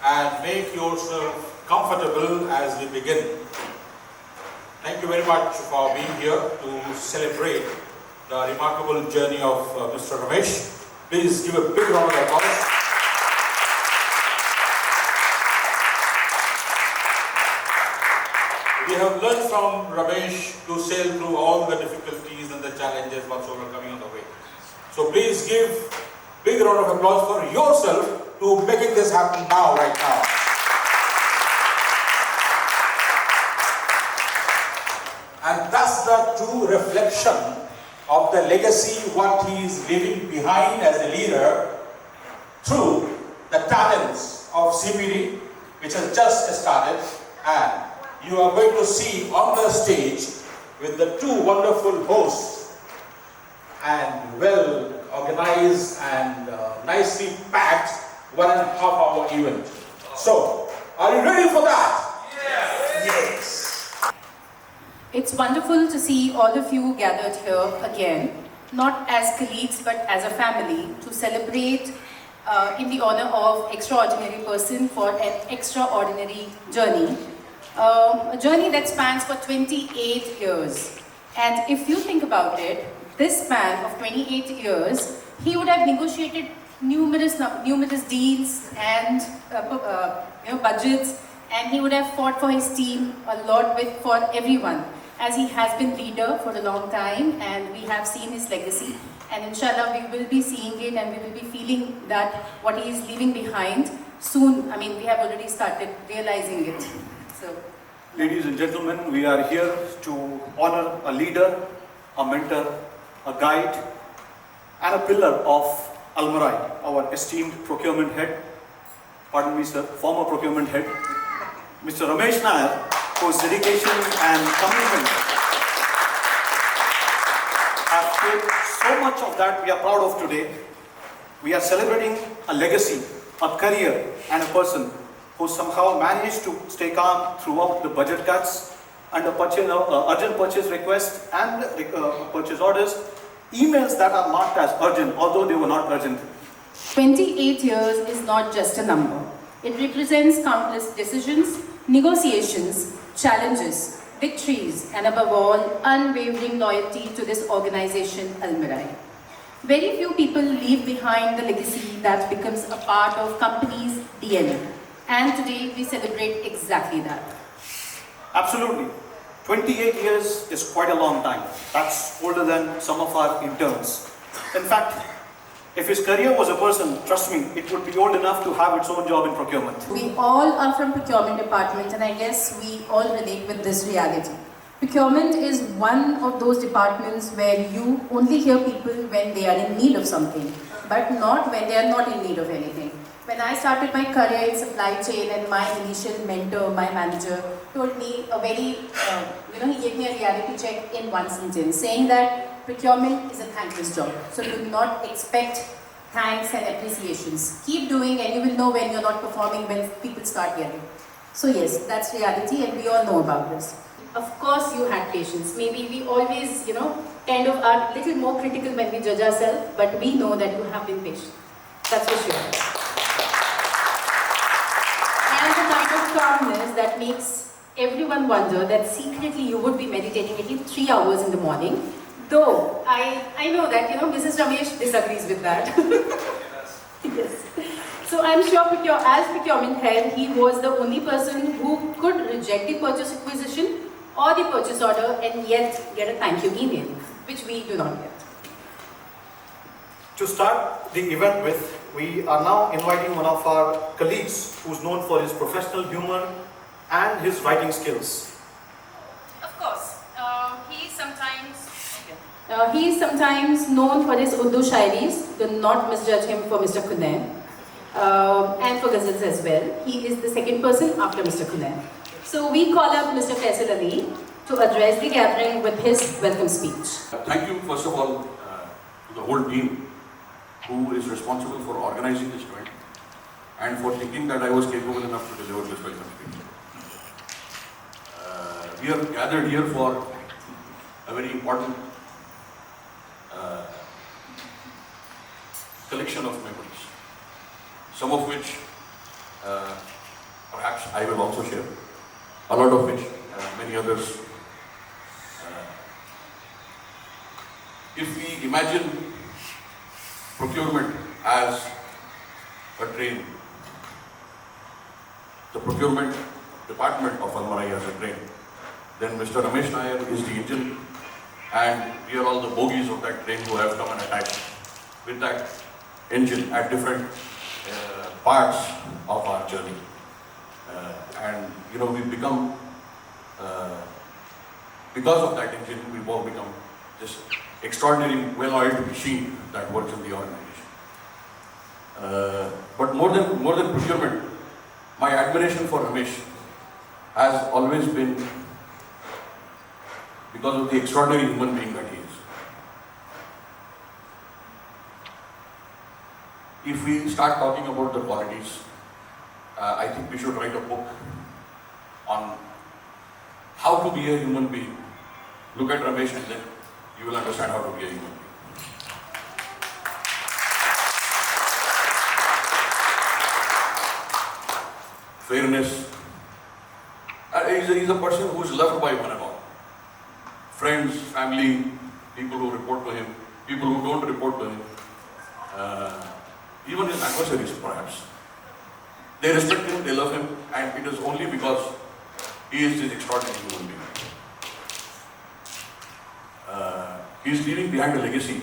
and make yourself comfortable as we begin. Thank you very much for being here to celebrate the remarkable journey of Mr. Ramesh. Please give a big round of applause. We have learned from Ramesh to sail through all the difficulties and the challenges whatsoever coming on the way. So please give big round of applause for yourself to making this happen now, right now. And that's the true reflection of the legacy what he is leaving behind as a leader through the talents of CPD, which has just started, and you are going to see on the stage with the two wonderful hosts and well organized and nicely packed 1.5 hour event. So, are you ready for that? Yes. Yes. It's wonderful to see all of you gathered here again, not as colleagues but as a family, to celebrate in the honor of extraordinary person for an extraordinary journey. A journey that spans for 28 years. And if you think about it, this span of 28 years, he would have negotiated numerous deals and budgets, and he would have fought for his team a lot for everyone, as he has been leader for a long time, and we have seen his legacy. And inshallah, we will be seeing it and we will be feeling that what he is leaving behind soon. I mean, we have already started realizing it. So, ladies and gentlemen, we are here to honor a leader, a mentor, a guide, and a pillar of Almarai, our esteemed procurement head, pardon me sir, former procurement head, Mr. Ramesh Nair, whose dedication and commitment have shaped so much of that we are proud of today. We are celebrating a legacy, a career, and a person who somehow managed to stay calm throughout the budget cuts and the urgent purchase requests and purchase orders, emails that are marked as urgent, although they were not urgent. 28 years is not just a number. It represents countless decisions, negotiations, challenges, victories, and above all, unwavering loyalty to this organization, Almarai. Very few people leave behind the legacy that becomes a part of company's DNA. And today we celebrate exactly that. Absolutely. 28 years is quite a long time. That's older than some of our interns. In fact, if his career was a person, trust me, it would be old enough to have its own job in procurement. We all are from procurement department, and I guess we all relate with this reality. Procurement is one of those departments where you only hear people when they are in need of something, but not when they are not in need of anything. When I started my career in supply chain, and my initial mentor, my manager, told me a very, he gave me a reality check in one sentence, saying that procurement is a thankless job. So do not expect thanks and appreciations. Keep doing, and you will know when you're not performing, when people start yelling. So yes, that's reality, and we all know about this. Of course you had patience. Maybe we always, kind of are a little more critical when we judge ourselves, but we know that you have been patient. That's for sure. And the kind of calmness that makes everyone wonder that secretly you would be meditating at least 3 hours in the morning. Though I know that Mrs. Ramesh disagrees with that. Yes. So I'm sure as procurement head, he was the only person who could reject the purchase requisition or the purchase order and yet get a thank you email, which we do not get. To start the event with, we are now inviting one of our colleagues who's known for his professional humor and his writing skills. Of course, he is sometimes known for his Urdu shairis. Do not misjudge him for Mr. Kunair, and for ghazals as well. He is the second person after Mr. Kunair. So we call up Mr. Faisal Ali to address the gathering with his welcome speech. Thank you, first of all, to the whole team who is responsible for organizing this event and for thinking that I was capable enough to deliver this welcome speech. We are gathered here for a very important collection of memories, some of which perhaps I will also share, a lot of which many others. If we imagine procurement as a train, the procurement department of Almarai as a train, then Mr. Ramesh Nair is the engine, and we are all the bogies of that train who have come and attached with that engine at different parts of our journey. And you know, we become, because of that engine, we've all become this extraordinary, well-oiled machine that works in the organization. But more than procurement, my admiration for Ramesh has always been because of the extraordinary human being that he is. If we start talking about the qualities, I think we should write a book on how to be a human being. Look at Ramesh and then you will understand how to be a human being. Fairness. He's a person who is loved by one and all. Friends, family, people who report to him, people who don't report to him, even his adversaries perhaps. They respect him, they love him, and it is only because he is this extraordinary human being. He is leaving behind a legacy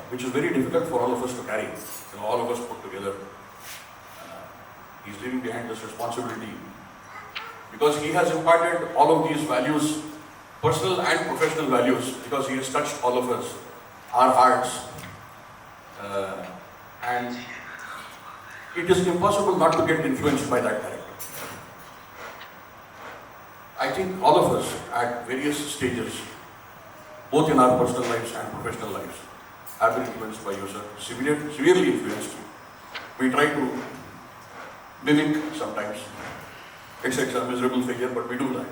which is very difficult for all of us to carry, all of us put together. He is leaving behind this responsibility because he has imparted all of these values, personal and professional values, because he has touched all of us, our hearts, and it is impossible not to get influenced by that character. I think all of us at various stages, both in our personal lives and professional lives, have been influenced by you, sir, severely influenced. We try to mimic sometimes. It's a miserable failure, but we do that.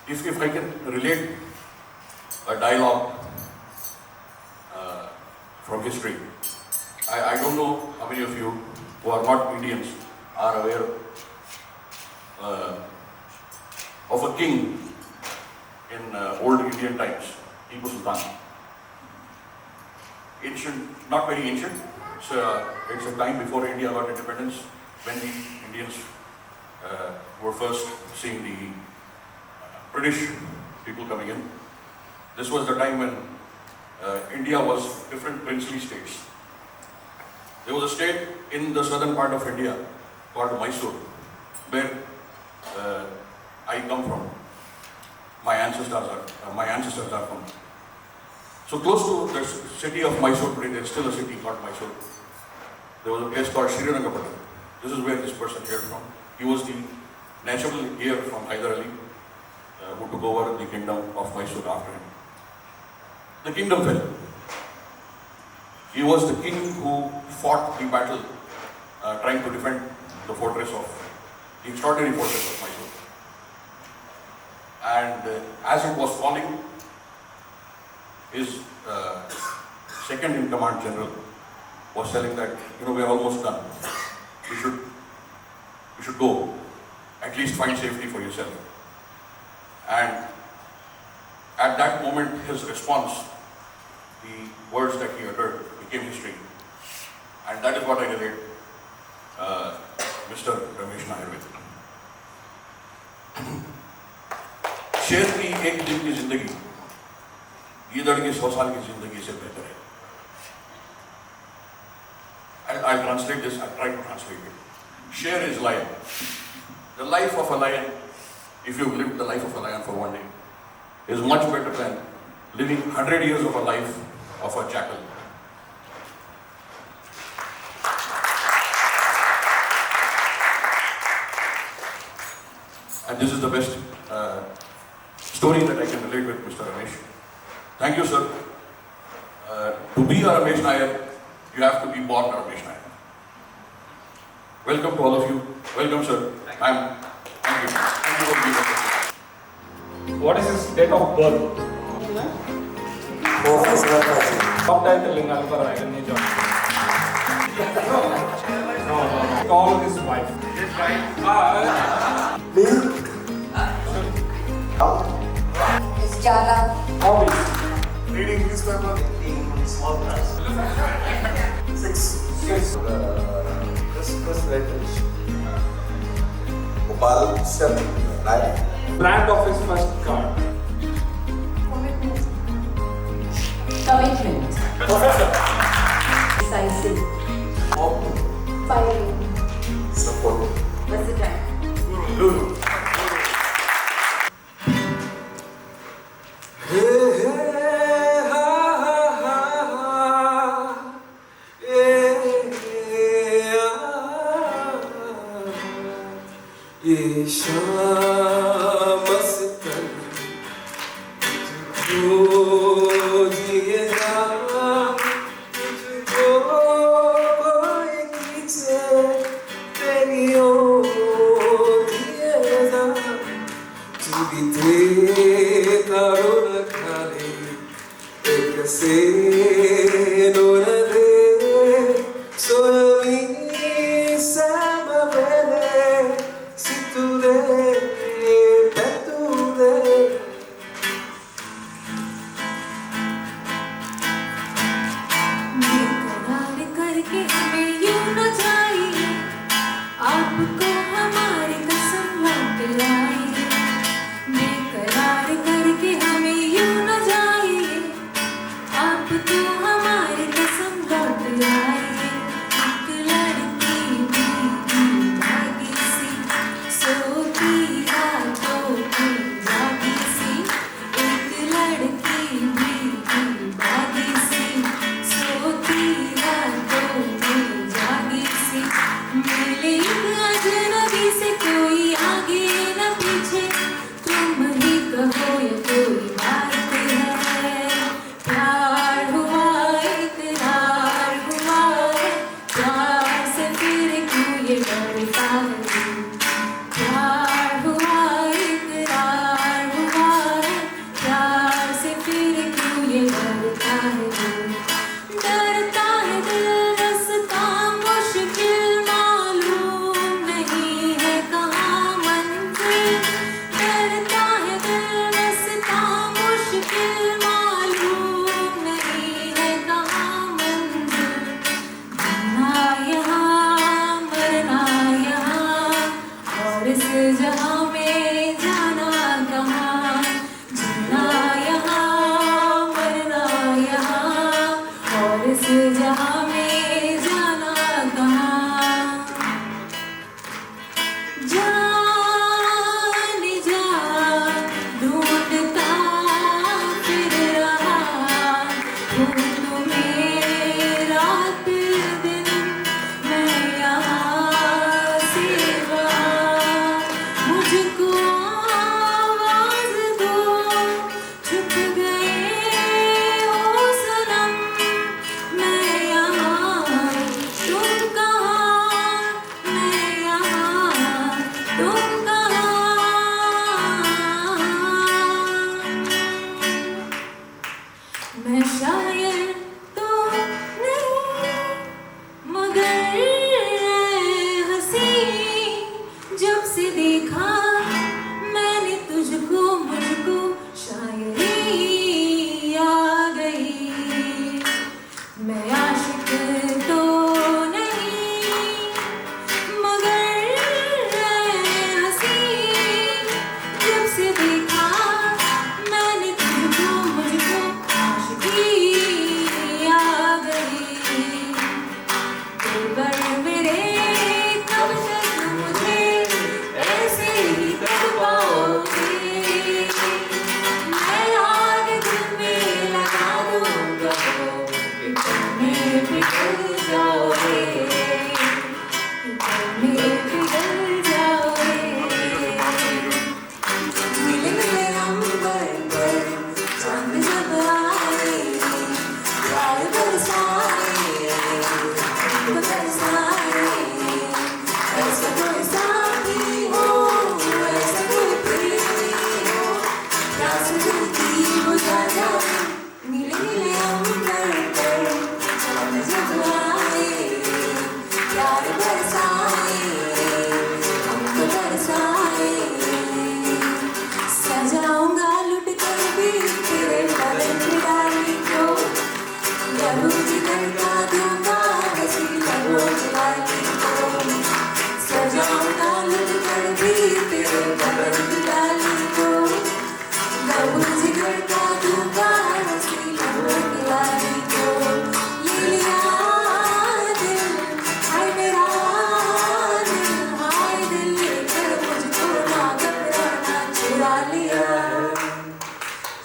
If I can relate a dialogue from history, I don't know how many of you who are not Indians are aware of a king in old Indian times, Tipu Sultan. Ancient, not very ancient, it's a time before India got independence, when the Indians were first seeing the British people coming in. This was the time when India was different princely states. There was a state in the southern part of India called Mysore, where I come from. My ancestors are from. So close to the city of Mysore today, there is still a city called Mysore. There was a place called Srirangapattam. This is where this person hailed from. He was the natural heir from Hyder Ali, who took over the kingdom of Mysore after him. The kingdom fell. He was the king who fought the battle, trying to defend the fortress of, the extraordinary fortress of Mysore. And as it was falling, his second in command general was telling that, we are almost done. You should go. At least find safety for yourself. And at that moment, his response, the words that he uttered, became history. And that is what I relate Mr. Ramesh Nair with. शेर की एक दिन की जिंदगी गीदड़ की 100 साल की जिंदगी से बेहतर है. I'll translate this, I'll try to translate it. Sher is lion. The life of a lion, if you've lived the life of a lion for one day, is much better than living 100 years of a life of a jackal. And this is the best story that I can relate with Mr. Ramesh. Thank you, sir. To be a Ramesh Nair, you have to be born a Ramesh Nair. Welcome to all of you. Welcome, sir. Thank you. Thank you for being here. What is his date of birth? 4 February Job title in Alpara, I don't job. No. Call his wife. His wife. It's Jala. Hobbies. Reading newspaper. Reading small class. 6. Christmas letters. Gopal Sir Nair. Brand of his first car. Commitment. Professor. Decisive. Hope. Firing. Support. Versatile. Lulu. ये शाम मस्तर तुझको जिएगा तुझको कोई खींचे तेरी ओर जिएगा तू भी थे तारो न खाने एक से नूर दे Somi sama bene si tu de pe tu de बेकरार करके हमें यूं न जाइए आपको हमारी कसम लौट लाइए बेकरार करके हमें यूं न जाइए आपको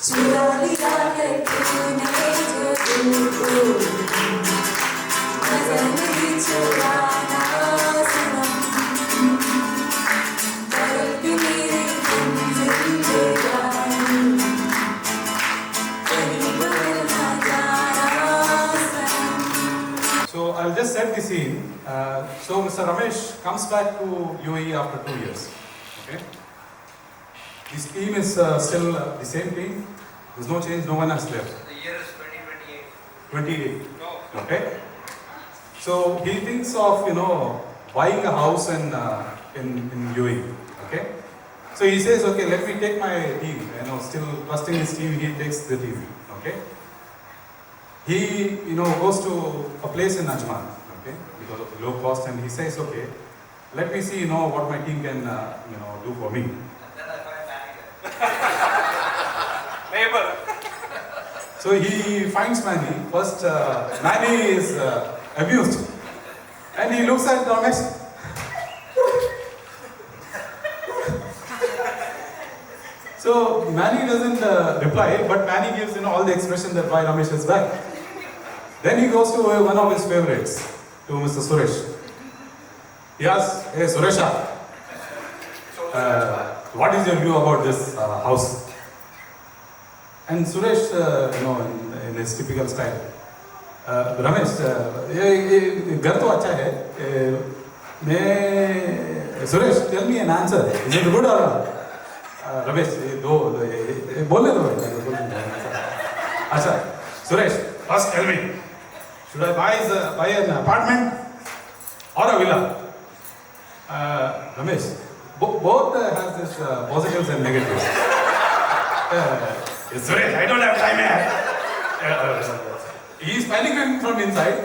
चुरा लिया है तूने जो दिल को नजर नहीं चुराना सनम बदल के मेरे हम जिंदगानी कहीं बदल ना जाना सनम. So I'll just set the scene. So Mr. Ramesh comes back to UAE after 2 years. Okay. This team is still the same team. There's no change. No one has left. The year is 2028. 28. No. Okay. So he thinks of buying a house in UAE. Okay. So he says, okay, let me take my team. Still trusting his team, he takes the team. Okay. He goes to a place in Ajman. Okay, because of the low cost, and he says, okay, let me see what my team can do for me. And then I find Manny there. Neighbor. So he finds Manny. First, Manny is abused, and he looks at Ramesh. So Manny doesn't reply, but Manny gives all the expression that why Ramesh is back. Then he goes to one of his favorites, to Mr. Suresh. He asks, hey Suresha, what is your view about this house? And Suresh, in his typical style, Ramesh, ये घर तो अच्छा है. मैं Suresh, tell me an answer. Is it good or not? Ramesh, बोलने दो. अच्छा, Suresh, first tell me, should I buy an apartment or a villa? Ramesh, both has this positives and negatives. Suresh, I don't have time here. He is panicking from inside,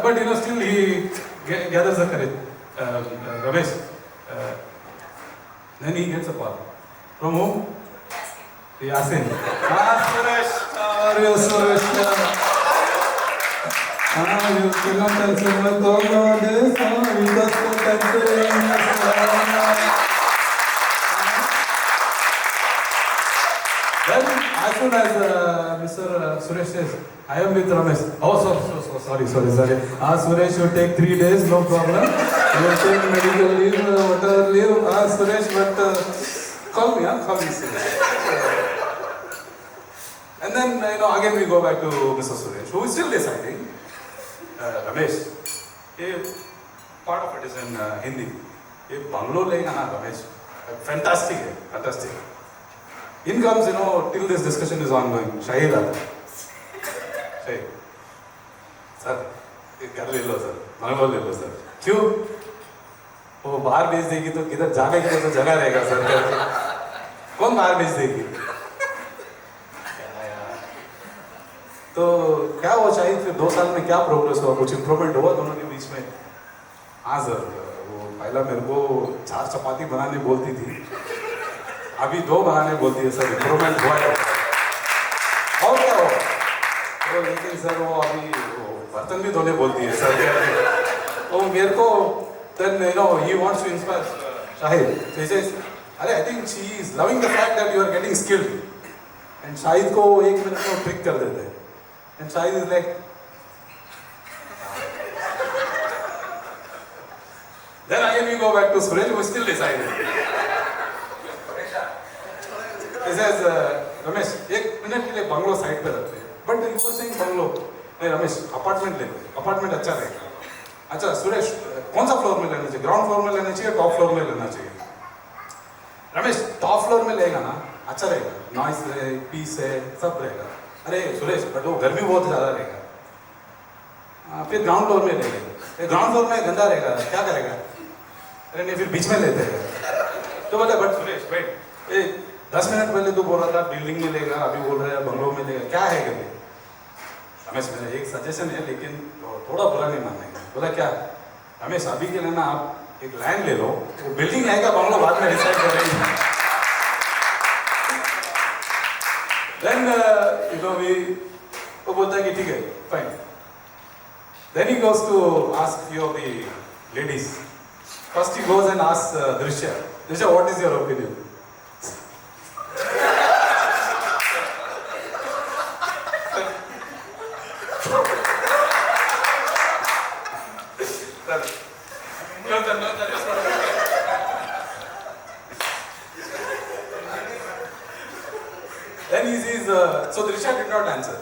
but still he gathers the courage. Ramesh, then he gets a call. From whom? Yasin. Suresh, how are you, Suresh? You cannot answer my call nowadays. You just don't answer. Then, as soon as Mr. Suresh says, I am with Ramesh. Oh, sorry. Suresh, you take 3 days, no problem. You take medical leave, whatever leave. Suresh, but call me, Suresh. And then, again we go back to Mr. Suresh, who is still deciding. Ramesh, part of it is in Hindi. ये bungalow लेगा ना Ramesh, fantastic है, fantastic. In comes, till this discussion is ongoing, Shahid आता है. Shahid, sir, ये घर ले लो sir, bungalow ले लो sir. क्यों? वो बाहर भेज देगी तो किधर जाने के लिए तो जगह रहेगा sir. कौन बाहर भेज देगी? तो क्या हुआ शायद फिर 2 साल में क्या प्रोग्रेस हुआ, कुछ इम्प्रूवमेंट हुआ दोनों के बीच में? हाँ सर, वो पहला मेरे को 4 चपाती बनाने बोलती थी, अभी 2 बनाने बोलती है सर, इम्प्रूवमेंट हुआ है. और क्या हुआ? तो लेकिन सर वो अभी बर्तन भी धोने बोलती है सर. तो मेरे को then he wants to inspire Shahid. So he says, अरे I think she is loving the fact that you are getting skilled. And Shahid को 1 मिनट में ट्रिक कर देते हैं. And Shahid is like, then again we go back to Suresh, who is still deciding. He says, Ramesh, 1 minute के लिए bungalow side पे रखते हैं. But you were saying bungalow, नहीं रमेश, अपार्टमेंट लेते हैं. अपार्टमेंट अच्छा रहेगा. अच्छा सुरेश, कौन सा फ्लोर में लेना चाहिए? ग्राउंड फ्लोर में लेना चाहिए, टॉप फ्लोर में लेना चाहिए? रमेश, टॉप फ्लोर में लेगा ना, अच्छा रहेगा. नॉइस है, पीस है, सब रहेगा. अरे सुरेश, बट वो गर्मी बहुत ज़्यादा रहेगा. फिर ग्राउंड फ्लोर में ले लेंगे. ग्राउंड फ्लोर में गंदा रहेगा, क्या करेगा? अरे नहीं, फिर बीच में लेते हैं. तो बोले, बट सुरेश भाई, 10 मिनट पहले तो बोल रहा था बिल्डिंग में लेगा, अभी बोल रहा है बंगलो में लेगा, क्या है करके? रमेश, मेरा एक सजेशन है, लेकिन थोड़ा बुरा नहीं मानने का. बोला क्या? रमेश, अभी के लिए ना आप एक लैंड ले लो, वो बिल्डिंग आएगा, बंगलो बाद में डिसाइड करेंगे. Then वो बोलता है कि ठीक है, fine. Then he goes to ask few of the ladies. First he goes and asks Drishya, what is your opinion? Then he says, so Drisha did not answer.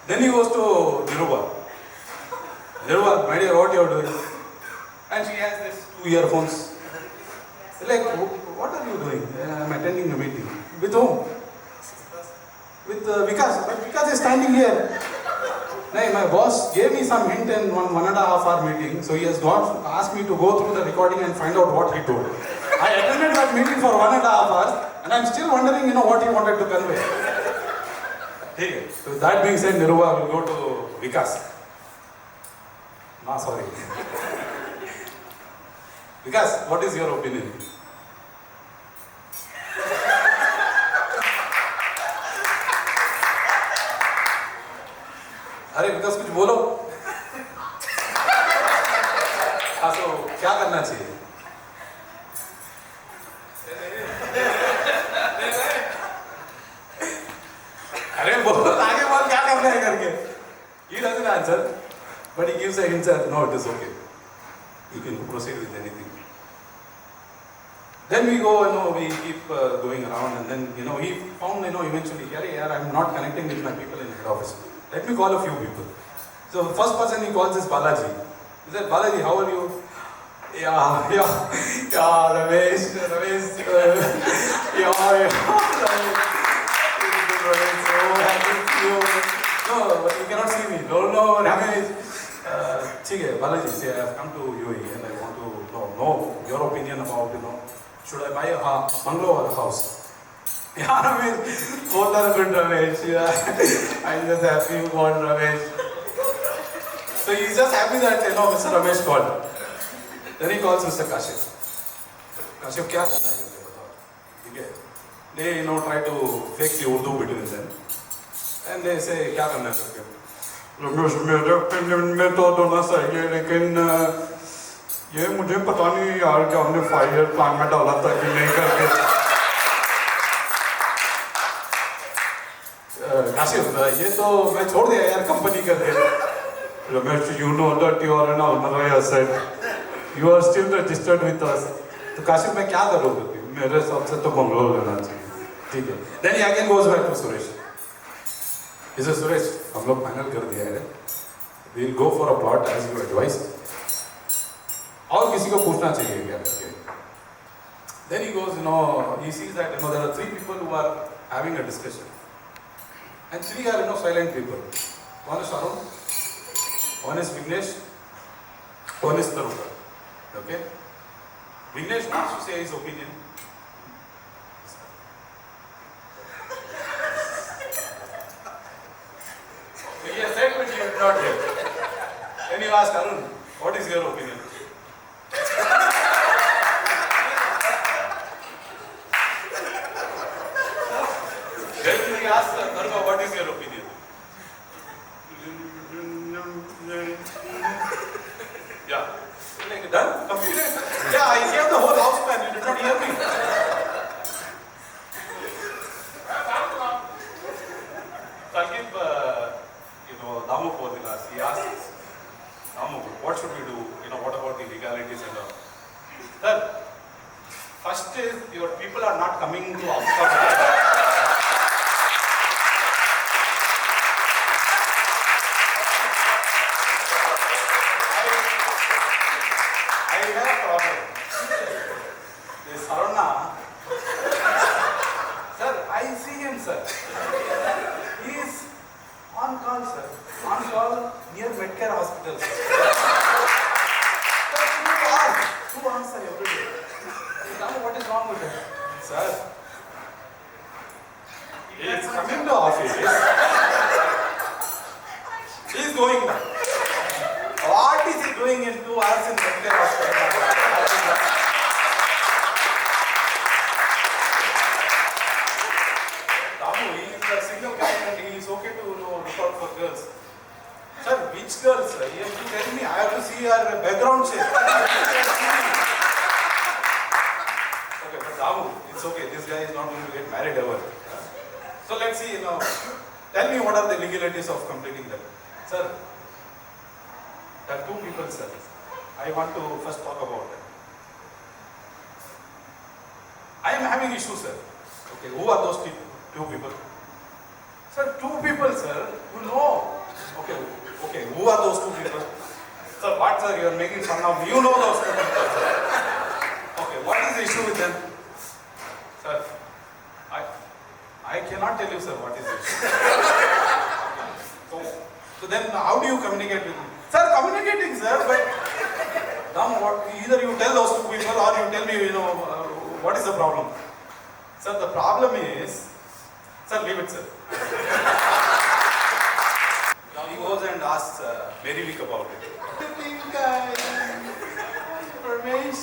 Then he goes to Niruba. Niruba, my dear, what you are doing? And she has this 2 earphones. Like, what are you doing? I'm attending a meeting. With whom? With Vikas. But Vikas is standing here. No, my boss gave me some hint in 1.5 hour meeting. So he has asked me to go through the recording and find out what he told. I attended that meeting for 1.5 hours and I'm still wondering, what he wanted to convey. Hey, so that being said, Niruba will go to Vikas. No, sorry. Vikas, what is your opinion? अरे विकास कुछ बोलो। हाँ तो क्या करना चाहिए? अरे बोल आगे बोल क्या करना है करके? He doesn't answer, but he gives a hint that no, it is okay. You can proceed with anything. Then we go, we keep going around, and then he found, eventually, I'm not connecting with my people in head office. Let me call a few people. So the first person he calls is Balaji. He said, Balaji, how are you? Yeah, Ramesh, Ramesh, so happy to you. No, but you cannot see me. No, Ramesh. Okay, Balaji, see, I have come to UAE and I want to know your opinion about, should I buy a bungalow or a house? Yeah, Ramesh, both are good, Ramesh. Yeah. I'm just happy you called Ramesh. So he's just happy that, Mr. Ramesh called. Then he calls Mr. Kashif. Kashif, क्या करना है ये बताओ? ठीक है? They, try to fake the Urdu between them. And they say, क्या करना है करके? रमेश, मेरे opinion में तो दोनों सही है, लेकिन ये मुझे पता नहीं यार कि हमने 5 year plan में डाला था कि नहीं करके। काशिफ, ये तो मैं छोड़ दिया यार कंपनी करके। Ramesh, you know that you are an owner, I said. You are still registered with us. तो काशिफ मैं क्या करूँगा? मेरे हिसाब से तो बंगलो लेना चाहिए। ठीक है। Then he again goes back to Suresh. He says, Suresh, हम लोग फाइनल कर दिया है। We'll go for a plot as you advised. और किसी को पूछना चाहिए क्या करके? Then he goes, he sees that there are 3 people who are having a discussion. And 3 are silent people. One is Arun, one is Vignesh, one is Taruka. Okay? Vignesh wants to say his opinion. He has said, but he did not hear. Then you ask Arun, what is your opinion? Then he asks Taruka, what is your opinion? Yeah. Like, done? Completed? Yeah, I gave the whole house plan. You did not hear me. So I'll give, Damu for the last. He asks, Damu, what should we do? What about the legalities and all? Sir, first is your people are not coming to Oxford. Two people. Sir, two people, sir. You know. Okay. Who are those two people? Sir, what, sir? You are making fun of me. You know those two people, sir. Okay, what is the issue with them? Sir, I cannot tell you, sir, what is the issue. So then how do you communicate with me? Sir, communicating, sir, but either you tell those two people or you tell me, what is the problem? Sir, the problem is, sir, leave it, sir. Now he goes and asks Mary Vick about it. What do you think I am, Ramesh?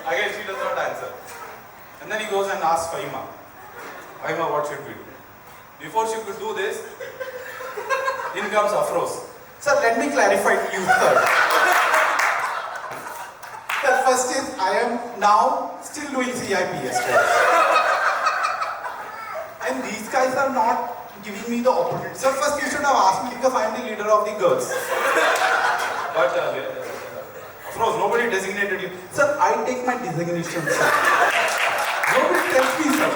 Again, she does not answer. And then he goes and asks Fahima, what should we do? Before she could do this, in comes Afroz. Sir, let me clarify to you, sir. The first is, I am now still doing CIPS course. And these guys are not giving me the opportunity. Sir, first you should have asked me because I am the leader of the girls. But, Afroz, nobody designated you. Sir, I take my designation, sir. Nobody tells me, sir.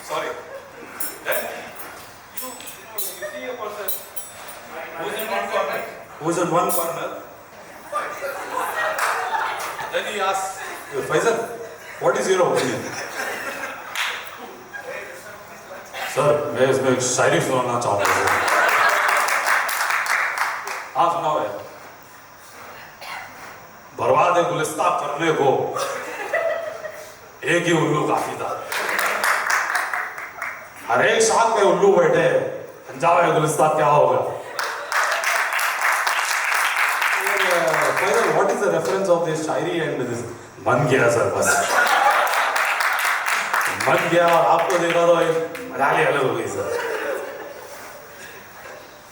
Sorry. Then, you see a person who's in one corner. Then he asks, Faisal, what is your opinion? Sir मैं इसमें एक शायरी सुनाना चाहता हूँ हाँ सुनाओ यार बर्बाद गुलिस्ता करने को एक ही उल्लू काफी था हर एक शाख पे उल्लू बैठे अंजाम गुलिस्ता क्या होगा What is the reference of this Shayari and this? मन गया सर बस मन गया और आपको देखा तो मजाली अलग हो गई सर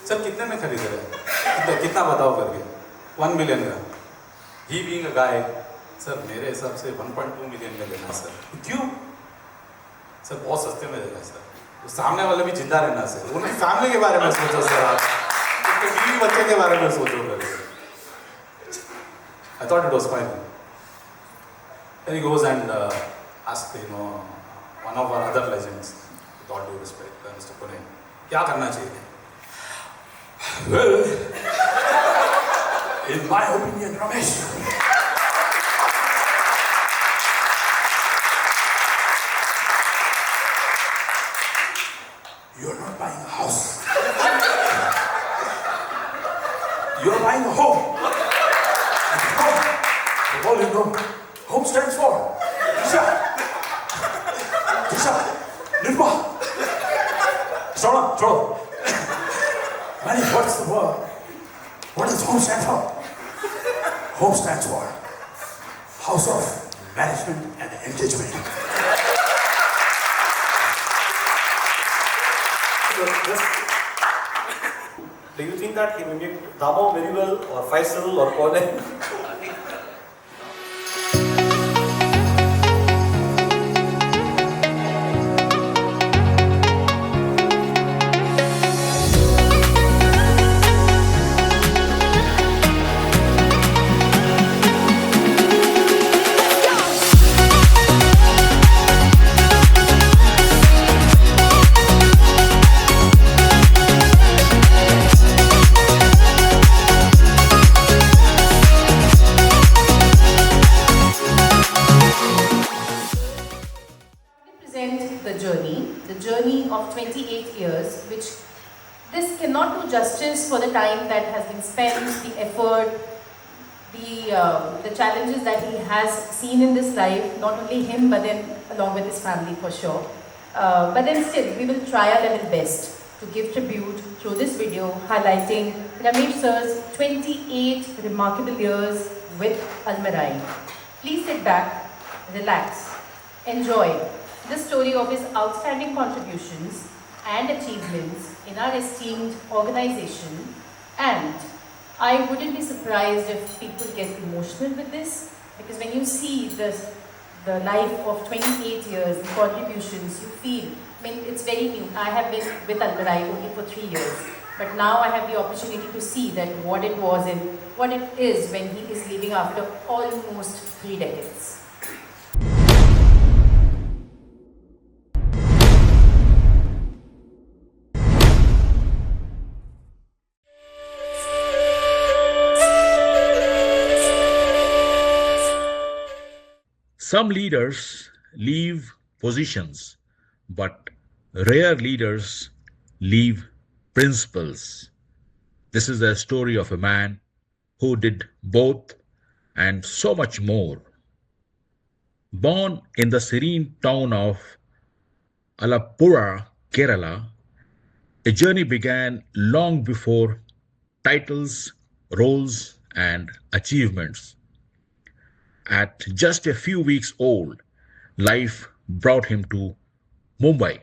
सर कितने में खरीद रहे कितना बताओ करके 1 मिलियन का ही बीइंग अ गाय सर मेरे हिसाब से 1.2 मिलियन में लेना सर क्यों सर बहुत सस्ते में देगा सर सामने वाले भी जिंदा रहना सर उनकी फैमिली के बारे में सोचो सर आप उसके बीवी बच्चे के बारे में सोचो करके I thought it was fine. Then he goes and asks, one of our other legends, with all due respect, Mr. Pune, क्या करना चाहिए? Well, in my opinion, Ramesh, you're not buying a house. You're buying a home. And all you know, home stands for Disha, Nirma. Chodo. Manny, what's the word? What does home stand for? Home stands for House of Management and Engagement. Do you think that he mimicked Damo very well, or Faisal, or Colin? The journey of 28 years, which this cannot do justice for the time that has been spent, the effort, the challenges that he has seen in this life, not only him but then along with his family for sure. But then still, we will try our level best to give tribute through this video highlighting Ramesh sir's 28 remarkable years with Almarai. Please sit back, relax, enjoy the story of his outstanding contributions and achievements in our esteemed organization, and I wouldn't be surprised if people get emotional with this, because when you see the life of 28 years, the contributions, you feel, I mean, it's very new. I have been with Almarai only for 3 years, But now I have the opportunity to see that what it was and what it is when he is leaving after almost 3 decades. Some leaders leave positions, but rare leaders leave principles. This is the story of a man who did both and so much more. Born in the serene town of Alappuzha, Kerala, a journey began long before titles, roles, and achievements. At just a few weeks old, life brought him to Mumbai,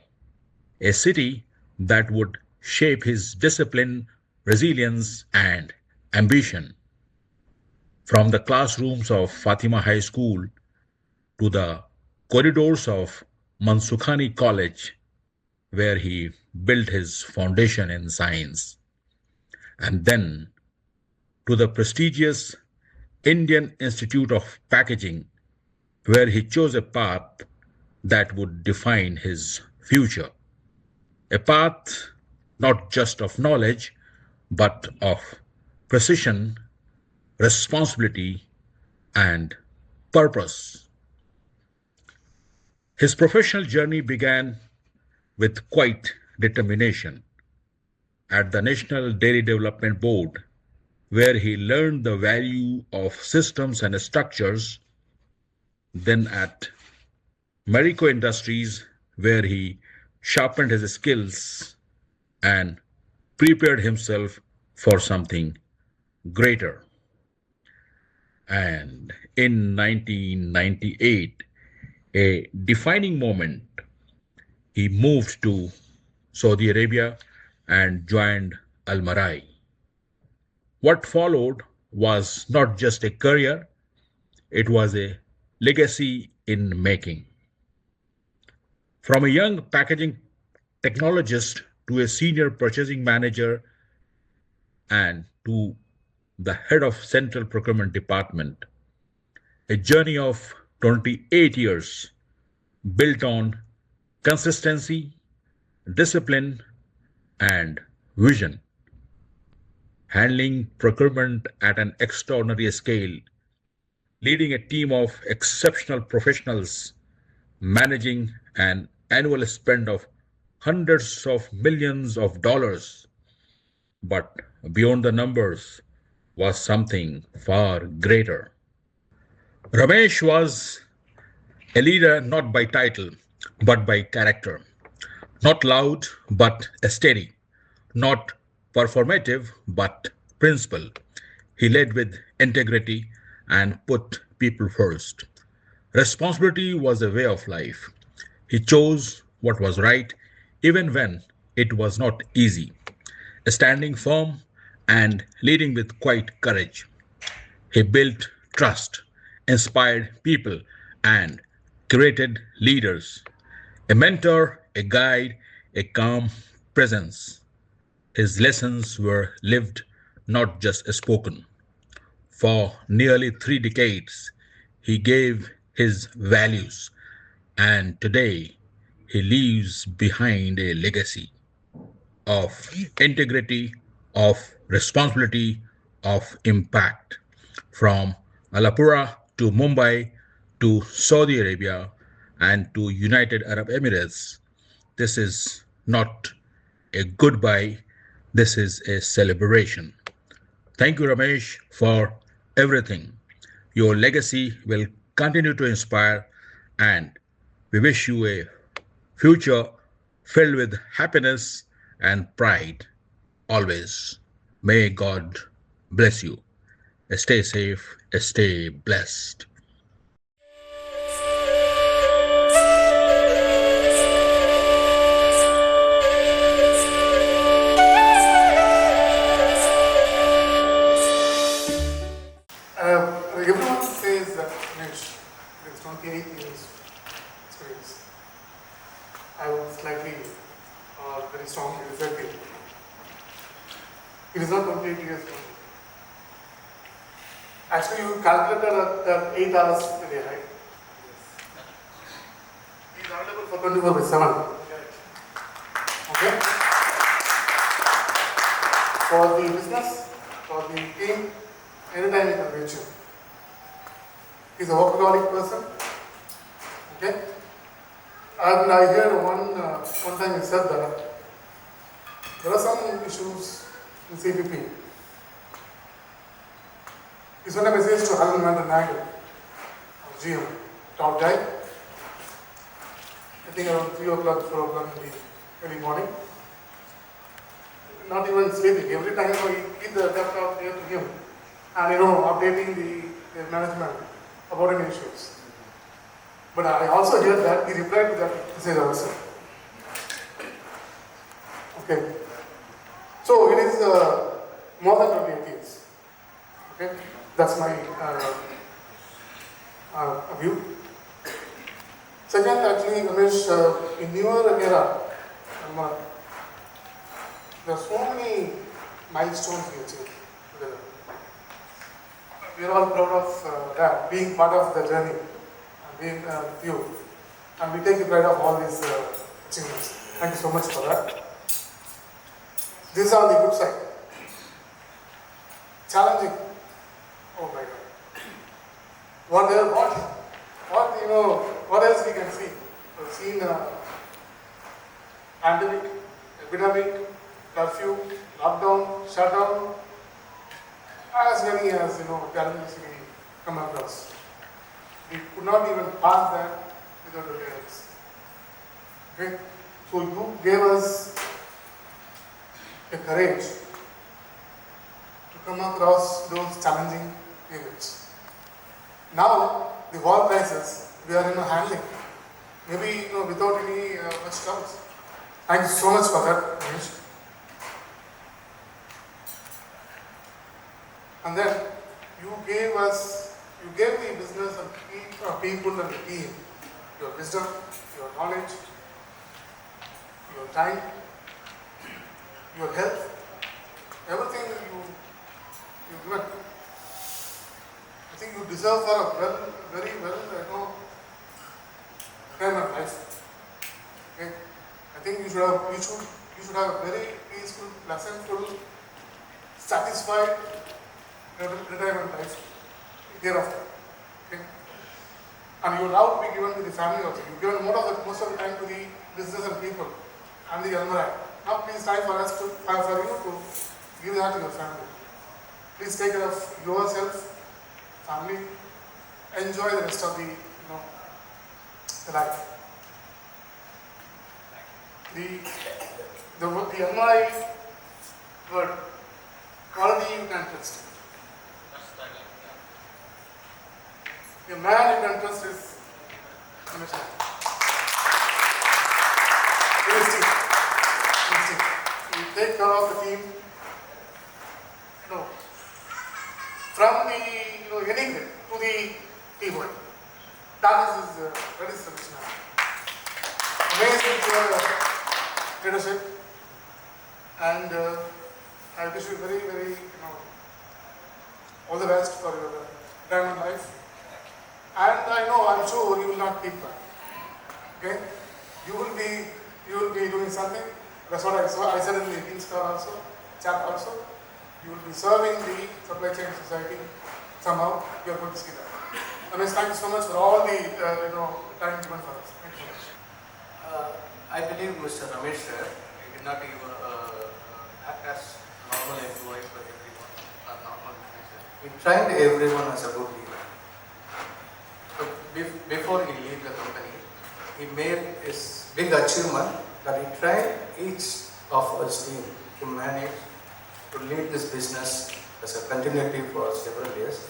a city that would shape his discipline, resilience, and ambition. From the classrooms of Fatima High School to the corridors of Mansukhani College, where he built his foundation in science, and then to the prestigious Indian Institute of Packaging, where he chose a path that would define his future. A path not just of knowledge, but of precision, responsibility, and purpose. His professional journey began with quite determination. At the National Dairy Development Board, where he learned the value of systems and structures, then at Marico Industries, where he sharpened his skills and prepared himself for something greater. And in 1998, a defining moment, he moved to Saudi Arabia and joined Al Marai. What followed was not just a career, it was a legacy in making. From a young packaging technologist to a senior purchasing manager and to the head of Central Procurement Department, a journey of 28 years built on consistency, discipline, and vision. Handling procurement at an extraordinary scale, leading a team of exceptional professionals, managing an annual spend of hundreds of millions of dollars. But beyond the numbers was something far greater. Ramesh was a leader not by title, but by character. Not loud, but steady. Not performative, but principle. He led with integrity and put people first. Responsibility was a way of life. He chose what was right, even when it was not easy, standing firm and leading with quiet courage. He built trust, inspired people, and created leaders. A mentor, a guide, a calm presence. His lessons were lived, not just spoken. For nearly 3 decades, he gave his values, and today he leaves behind a legacy of integrity, of responsibility, of impact. From Alappuzha to Mumbai to Saudi Arabia and to United Arab Emirates, this is not a goodbye, this is a celebration. Thank you, Ramesh, for everything. Your legacy will continue to inspire, and we wish you a future filled with happiness and pride always. May God bless you. Stay safe, stay blessed. Everyone says that Ramesh has 28 years experience. I would slightly, very strongly disagree. It is not 28 years old. Actually, you calculated that 8 hours a day, right? He is available for 24/7. Okay? For the business, for the team, anytime you can reach him. He is a workaholic person. Okay? And I heard one time he said that there are some issues in CPP. He sent a message to Nair, GM, top guy. I think around 3 o'clock, 4 o'clock in the early morning. Not even sleeping. Every time I keep the laptop near to him and updating the management about any issues. But I also heard that he replied to that message also. Okay. So it is more than 28 years. Okay. That's my view. Second, actually, Ramesh, in newer era, there are so many milestones we achieved together. We are all proud of that, being part of the journey, and being with you. And we take pride of all these achievements. Thank you so much for that. This is on the good side. Challenging. Oh my God. What else we can see? We've seen pandemic, epidemic, curfew, lockdown, shutdown, as many as challenges we come across. We could not even pass that without your guidance. Okay? So you gave us the courage to come across those challenging periods. Now, the war crisis, we are handling. Maybe without any much troubles. Thank you so much for that, Ramesh. And then you gave the business and people and the team your wisdom, your knowledge, your time, your health, everything you given. I think you deserve for a very well, time and life. Okay? I think you should have a very peaceful, pleasantful, satisfied retirement life hereafter. Okay? And you are allowed to be given to the family also. You've given most of the time to the business and people and the alumni. Now please time for us for you to give that to your family. Please take care of yourself, family, enjoy the rest of the life. The alumni word, quality you can trust. A man you can trust is honesty. You take care of the team. From the any grade to the team. That is the mission. Amazing leadership, and I wish you very all the best for your retirement life. And I'm sure you will not keep back. Okay? You will be doing something. That's what I said in the Dean's chat also. You will be serving the supply chain society somehow. You are going to see that. Ramesh, thank you so much for all the time given for us. Thank you so much. I believe Mr. Ramesh sir, he did not even act as normal employee for everyone or normal manager. He trained everyone as a good leader. So before he left the company, he made his big achievement that he trained each of his team to manage, to lead this business as a continuity for several years.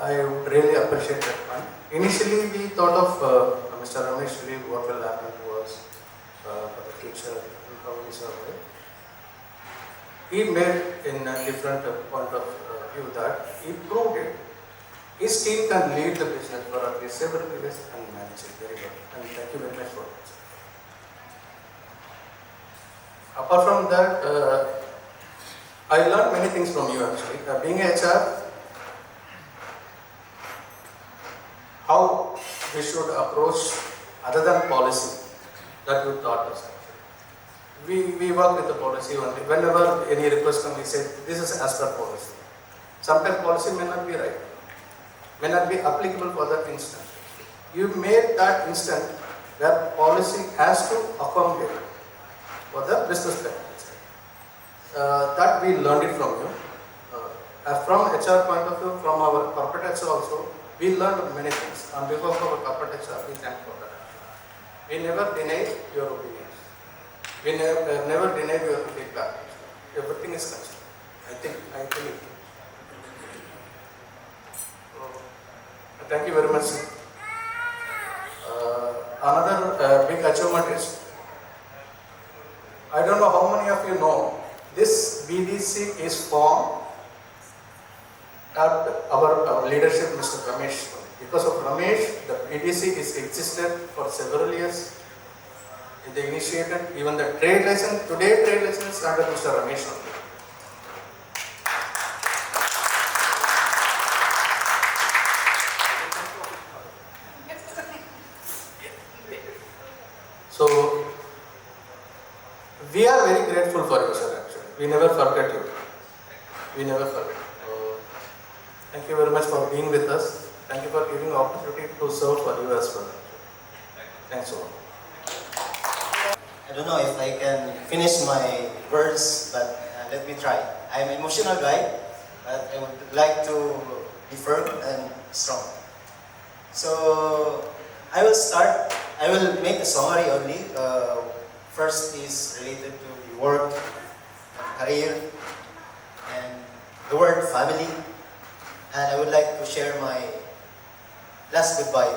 I would really appreciate that one. Initially, we thought of Mr. Ramesh leave, what will happen to us for the future and how we survive. He made in a different point of view that he proved it. His team can lead the business for at least several years and manage it very well. And thank you very much for that. Apart from that, I learned many things from you actually. Being a HR, how we should approach other than policy that you taught us. We work with the policy only. Whenever any request comes, we say this is as per policy. Sometimes policy may not be right, may not be applicable for that instant. You made that instant where policy has to accommodate for the business benefits. That we learned it from you. From HR point of view, from our corporate HR also, we learned many things. On behalf of our corporate HR, we thank for that. We never deny your opinions. We never deny your feedback. Everything is considered. I think it. Thank you very much. Another big achievement is, I don't know how many of you know, this BDC is formed at our leadership, Mr. Ramesh. Because of Ramesh, the BDC is existed for several years. They initiated even the trade license. Today, trade license is under Mr. Ramesh only. So, we are very grateful for you, sir, actually. We never forget you. We never forget. Thank you very much for being with us. Thank you for giving opportunity to serve for you as well. Thanks so much. I don't know if I can finish my words, but let me try. I'm an emotional guy, but I would like to be firm and strong. So, I will make a summary only. First is related to the work, career, and the word family. And I would like to share my last goodbye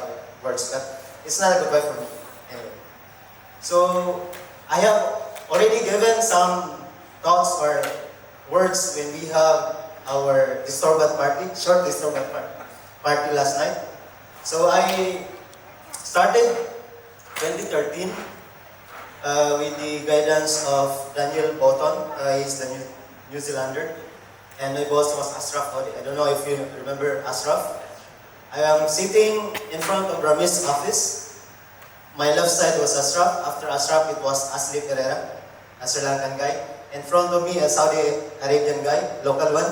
words, but it's not a goodbye for me anyway. So, I have already given some thoughts or words when we have our Disturbat party, short Disturbat party last night. So I started 2013 with the guidance of Daniel Botton. He's the New Zealander. And my boss was Ashraf. I don't know if you remember Ashraf. I am sitting in front of Ramesh's office. My left side was Ashraf. After Ashraf, it was Asli Pereira, a Sri Lankan guy. In front of me, a Saudi Arabian guy, local one.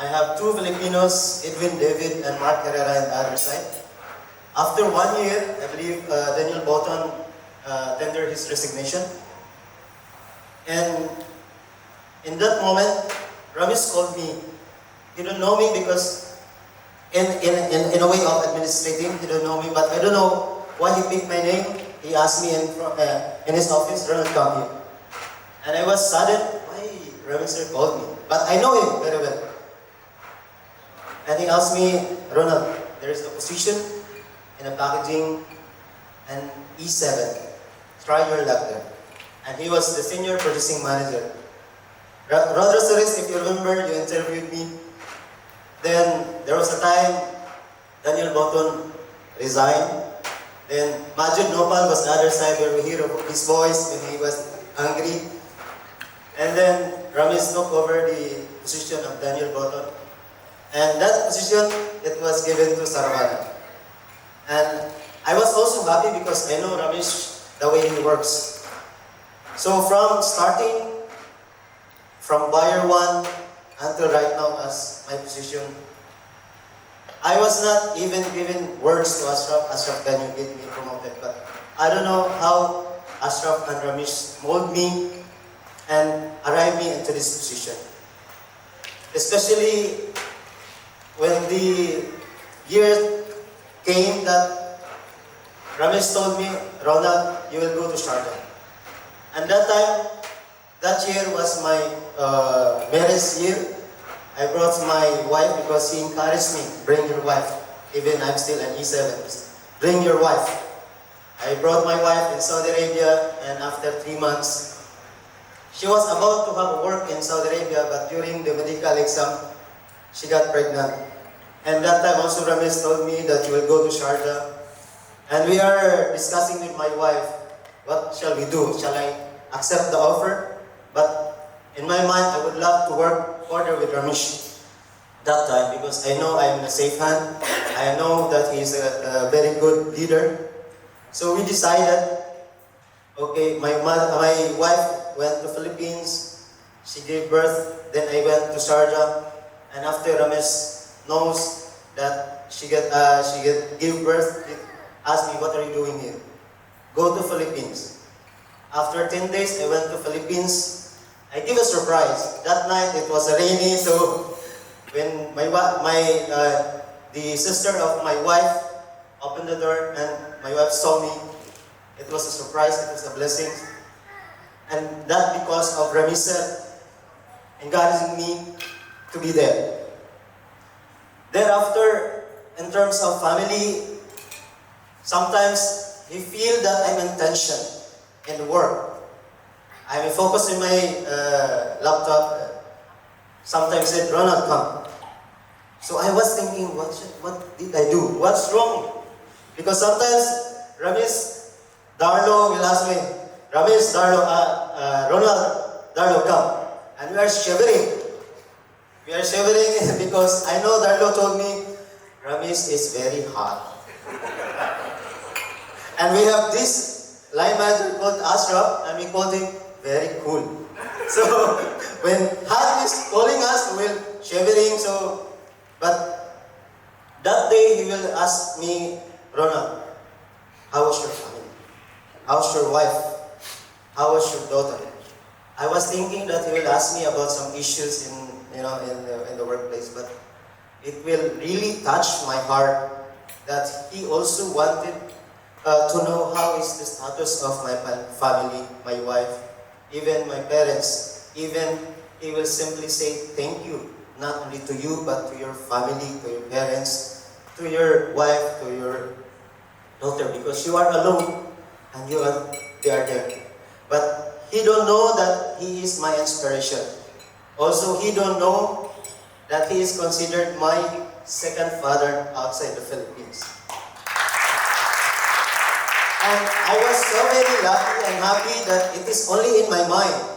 I have two Filipinos, Edwin David and Mark Herrera on the other side. After 1 year, I believe Daniel Botton tendered his resignation. And in that moment, Ramesh called me. He don't know me because in a way of administrating, he don't know me, but I don't know why he picked my name. He asked me in his office, Ronald, come here. And I was saddened, why Ramesh sir called me? But I know him very well. And he asked me, Ronald, there is a position in a packaging and E7. Try your luck there. And he was the senior purchasing manager. Rather serious, if you remember, you interviewed me. Then there was a time Daniel Botton resigned. Then Majid Nopal was the other side where we hear his voice when he was angry. And then Ramesh took over the position of Daniel Botton. And that position, it was given to Saravana. And I was also happy because I know Ramesh, the way he works. So from starting from buyer 1 until right now as my position, I was not even given words to Ashraf. Ashraf, can you get me promoted? But I don't know how Ashraf and Ramesh mold me and arrive me into this position. Especially when the year came that Ramesh told me, Ronald, you will go to Sharjah. And that year was my marriage year. I brought my wife because he encouraged me, bring your wife. Even I'm still an E7, bring your wife. I brought my wife in Saudi Arabia, and after 3 months, she was about to have work in Saudi Arabia, but during the medical exam, she got pregnant. And that time also Ramesh told me that you will go to Sharjah. And we are discussing with my wife, what shall we do? Shall I accept the offer? But in my mind, I would love to work further with Ramesh that time because I know I'm in a safe hand. I know that he's a very good leader. So we decided, okay, my wife went to Philippines, she gave birth, then I went to Sharjah, and after Ramesh knows that she gave birth, he asked me, what are you doing here? Go to Philippines. After 10 days, I went to Philippines. I give a surprise. That night, it was rainy, so when the sister of my wife opened the door and my wife saw me, it was a surprise, it was a blessing. And that because of Ramesh encouraging me to be there. Thereafter, in terms of family, sometimes you feel that I'm in tension in the work. I'm focused in my laptop. Sometimes said, Ronald, come. So I was thinking, what did I do? What's wrong? Because sometimes Ramesh, Darlo will ask me, Ramesh, Darlo, Ronald, Darlo, come. And we are shivering. We are shivering because I know Darlo told me, Ramesh is very hot. And we have this line manager called Ashraf, and we called him very cool. So when Hart is calling us, we're shivering. But that day he will ask me, Ronald, how was your family? How's your wife? How was your daughter? I was thinking that he will ask me about some issues in the workplace, but it will really touch my heart that he also wanted to know how is the status of my family, my wife, even my parents. Even he will simply say thank you, not only to you, but to your family, to your parents, to your wife, to your daughter, because you are alone and they are there. But he don't know that he is my inspiration. Also, he don't know that he is considered my second father outside the Philippines. And I was so very lucky and happy that it is only in my mind.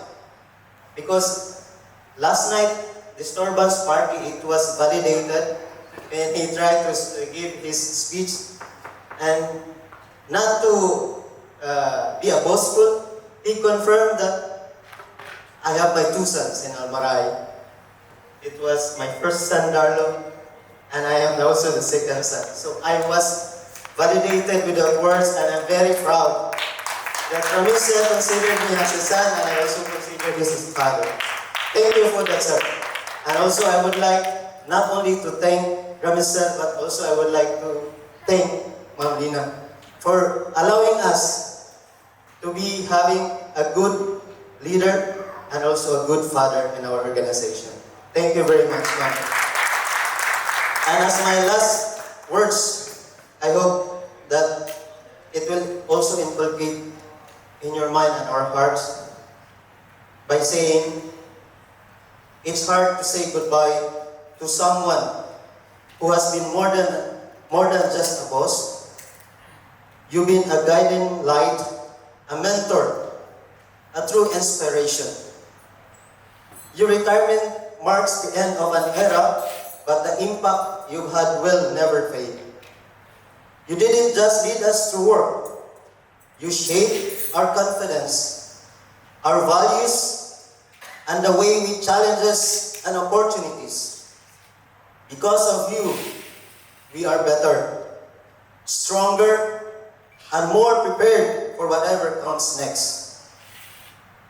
Because last night, disturbance party, it was validated and he tried to give his speech. And not to be a boastful, he confirmed that I have my two sons in Almaray. It was my first son, Darlo, and I am also the second son. So I was validated with the words, and I'm very proud that Ramesh considered me as a son, and I also consider this as a father. Thank you for that, sir. And also I would like not only to thank Ramesh sir, but also I would like to thank Ma'am Lina for allowing us to be having a good leader and also a good father in our organization. Thank you very much, ma'am. And as my last words, I hope that it will also inculcate in your mind and our hearts by saying, it's hard to say goodbye to someone who has been more than just a boss. You've been a guiding light, a mentor, a true inspiration. Your retirement marks the end of an era, but the impact you've had will never fade. You didn't just lead us through work. You shaped our confidence, our values, and the way we challenges and opportunities. Because of you, we are better, stronger, and more prepared for whatever comes next.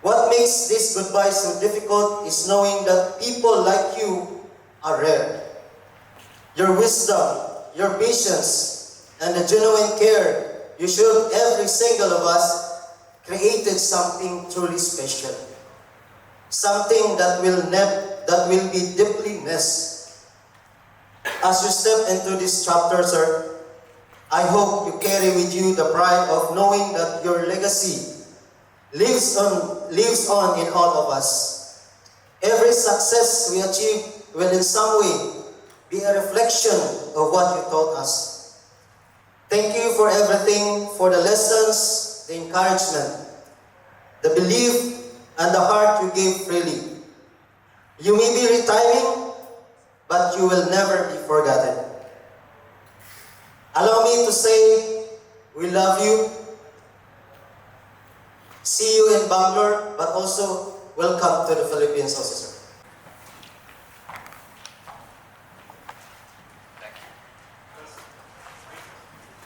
What makes this goodbye so difficult is knowing that people like you are rare. Your wisdom, your patience, and the genuine care you showed every single of us created something truly special. Something that will be deeply missed. As you step into this chapter, sir, I hope you carry with you the pride of knowing that your legacy lives on in all of us. Every success we achieve will in some way be a reflection of what you taught us. Thank you for everything, for the lessons, the encouragement, the belief, and the heart you gave freely. You may be retired the Philippines also, sir.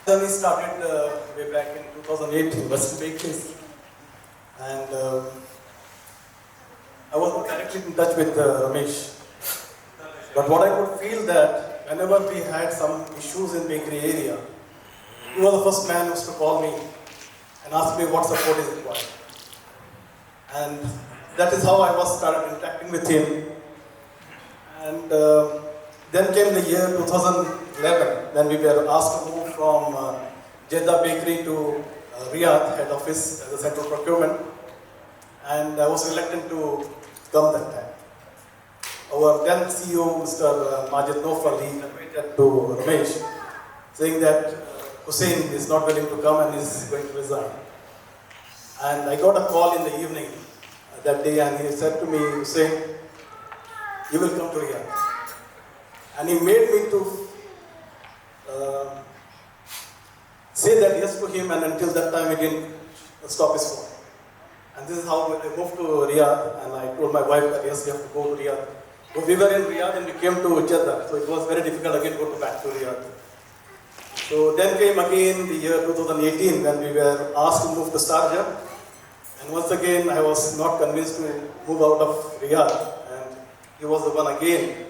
Then we started way back in 2008 in Western Bakeries, and I was not directly in touch with Ramesh. But what I could feel that whenever we had some issues in bakery area, he was the first man who used to call me and ask me what support is required. And that is how I was started interacting with him. And then came the year 2011, when we were asked to move from Jeddah Bakery to Riyadh head office as a central procurement. And I was reluctant to come that time. Our then CEO, Mr. Majid Nofal, he conveyed to Ramesh, saying that Hussein is not willing to come and is going to resign. And I got a call in the evening that day, and he said to me, Hussein, you will come to Riyadh. And he made me to say that yes to him, and until that time he didn't stop his phone. And this is how I moved to Riyadh, and I told my wife that yes, we have to go to Riyadh. So we were in Riyadh and we came to Jeddah, so it was very difficult again to go back to Riyadh. So then came again the year 2018 when we were asked to move to Sharjah. And once again I was not convinced to move out of Riyadh, and he was the one again.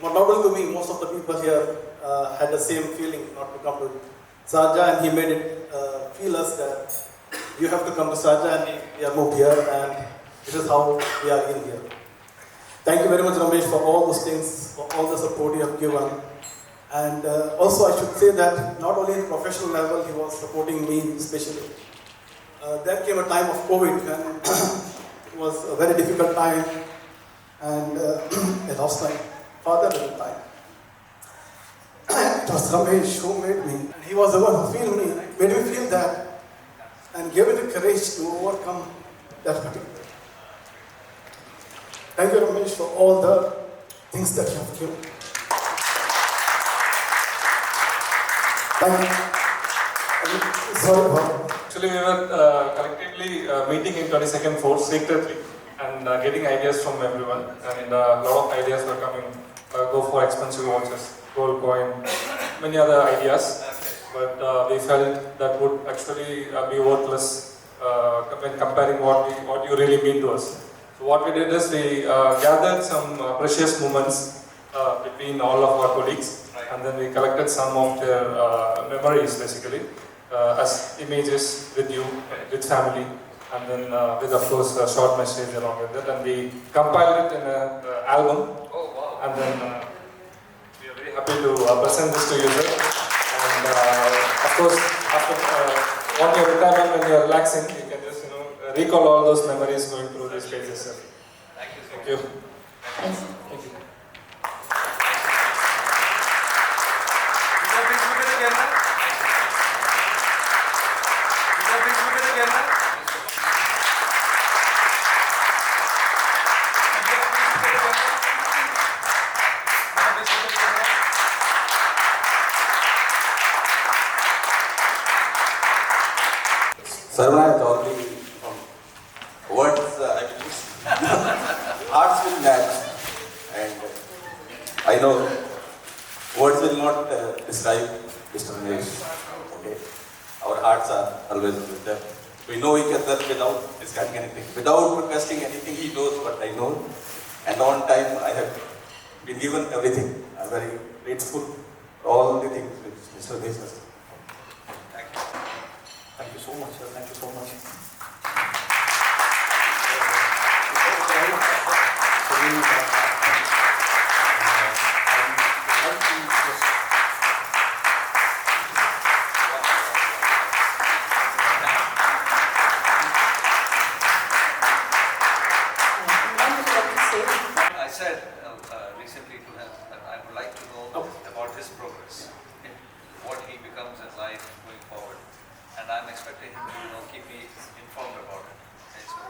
Not only to me, most of the people here had the same feeling not to come to Sharjah, and he made it feel us that you have to come to Sharjah, and we are moved here, and this is how we are in here. Thank you very much, Ramesh, for all those things, for all the support you have given. And also I should say that not only in professional level, he was supporting me especially. There came a time of COVID, and it was a very difficult time, and I lost my father at the time. It was Ramesh who made me, and he was the one who made me feel that, and gave me the courage to overcome that particular. Thank you, Ramesh, for all the things that you have given. Thank you. Sorry about it. Actually, we were collectively meeting in 22nd floor secretly and getting ideas from everyone. And a lot of ideas were coming. Go for expensive watches, gold coin, many other ideas. But we felt that would actually be worthless when comparing what you really mean to us. So what we did is we gathered some precious moments between all of our colleagues, and then we collected some of their memories basically as images with you, with family, and then with of course a short message along with it, and we compiled it in an album. Oh, wow. And then we are very happy to present this to you, sir. And of course, after on your retirement when you are relaxing, you can just recall all those memories going through these pages, sir. Thank you. Thank you. Thank you. Sarvana is already words I will use. Hearts will match, and I know words will not describe Mr. Nair. Okay, our hearts are always with them. We know each other without discussing anything, without requesting anything. He knows what I know, and on time I have been given everything. I'm very grateful for all the things which Mr. Nair has. Thank you so much, sir. Thank you so much. I said recently to him that I would like to know about his progress, what he becomes in life going forward, and I'm expecting him to keep me informed about it. Okay, so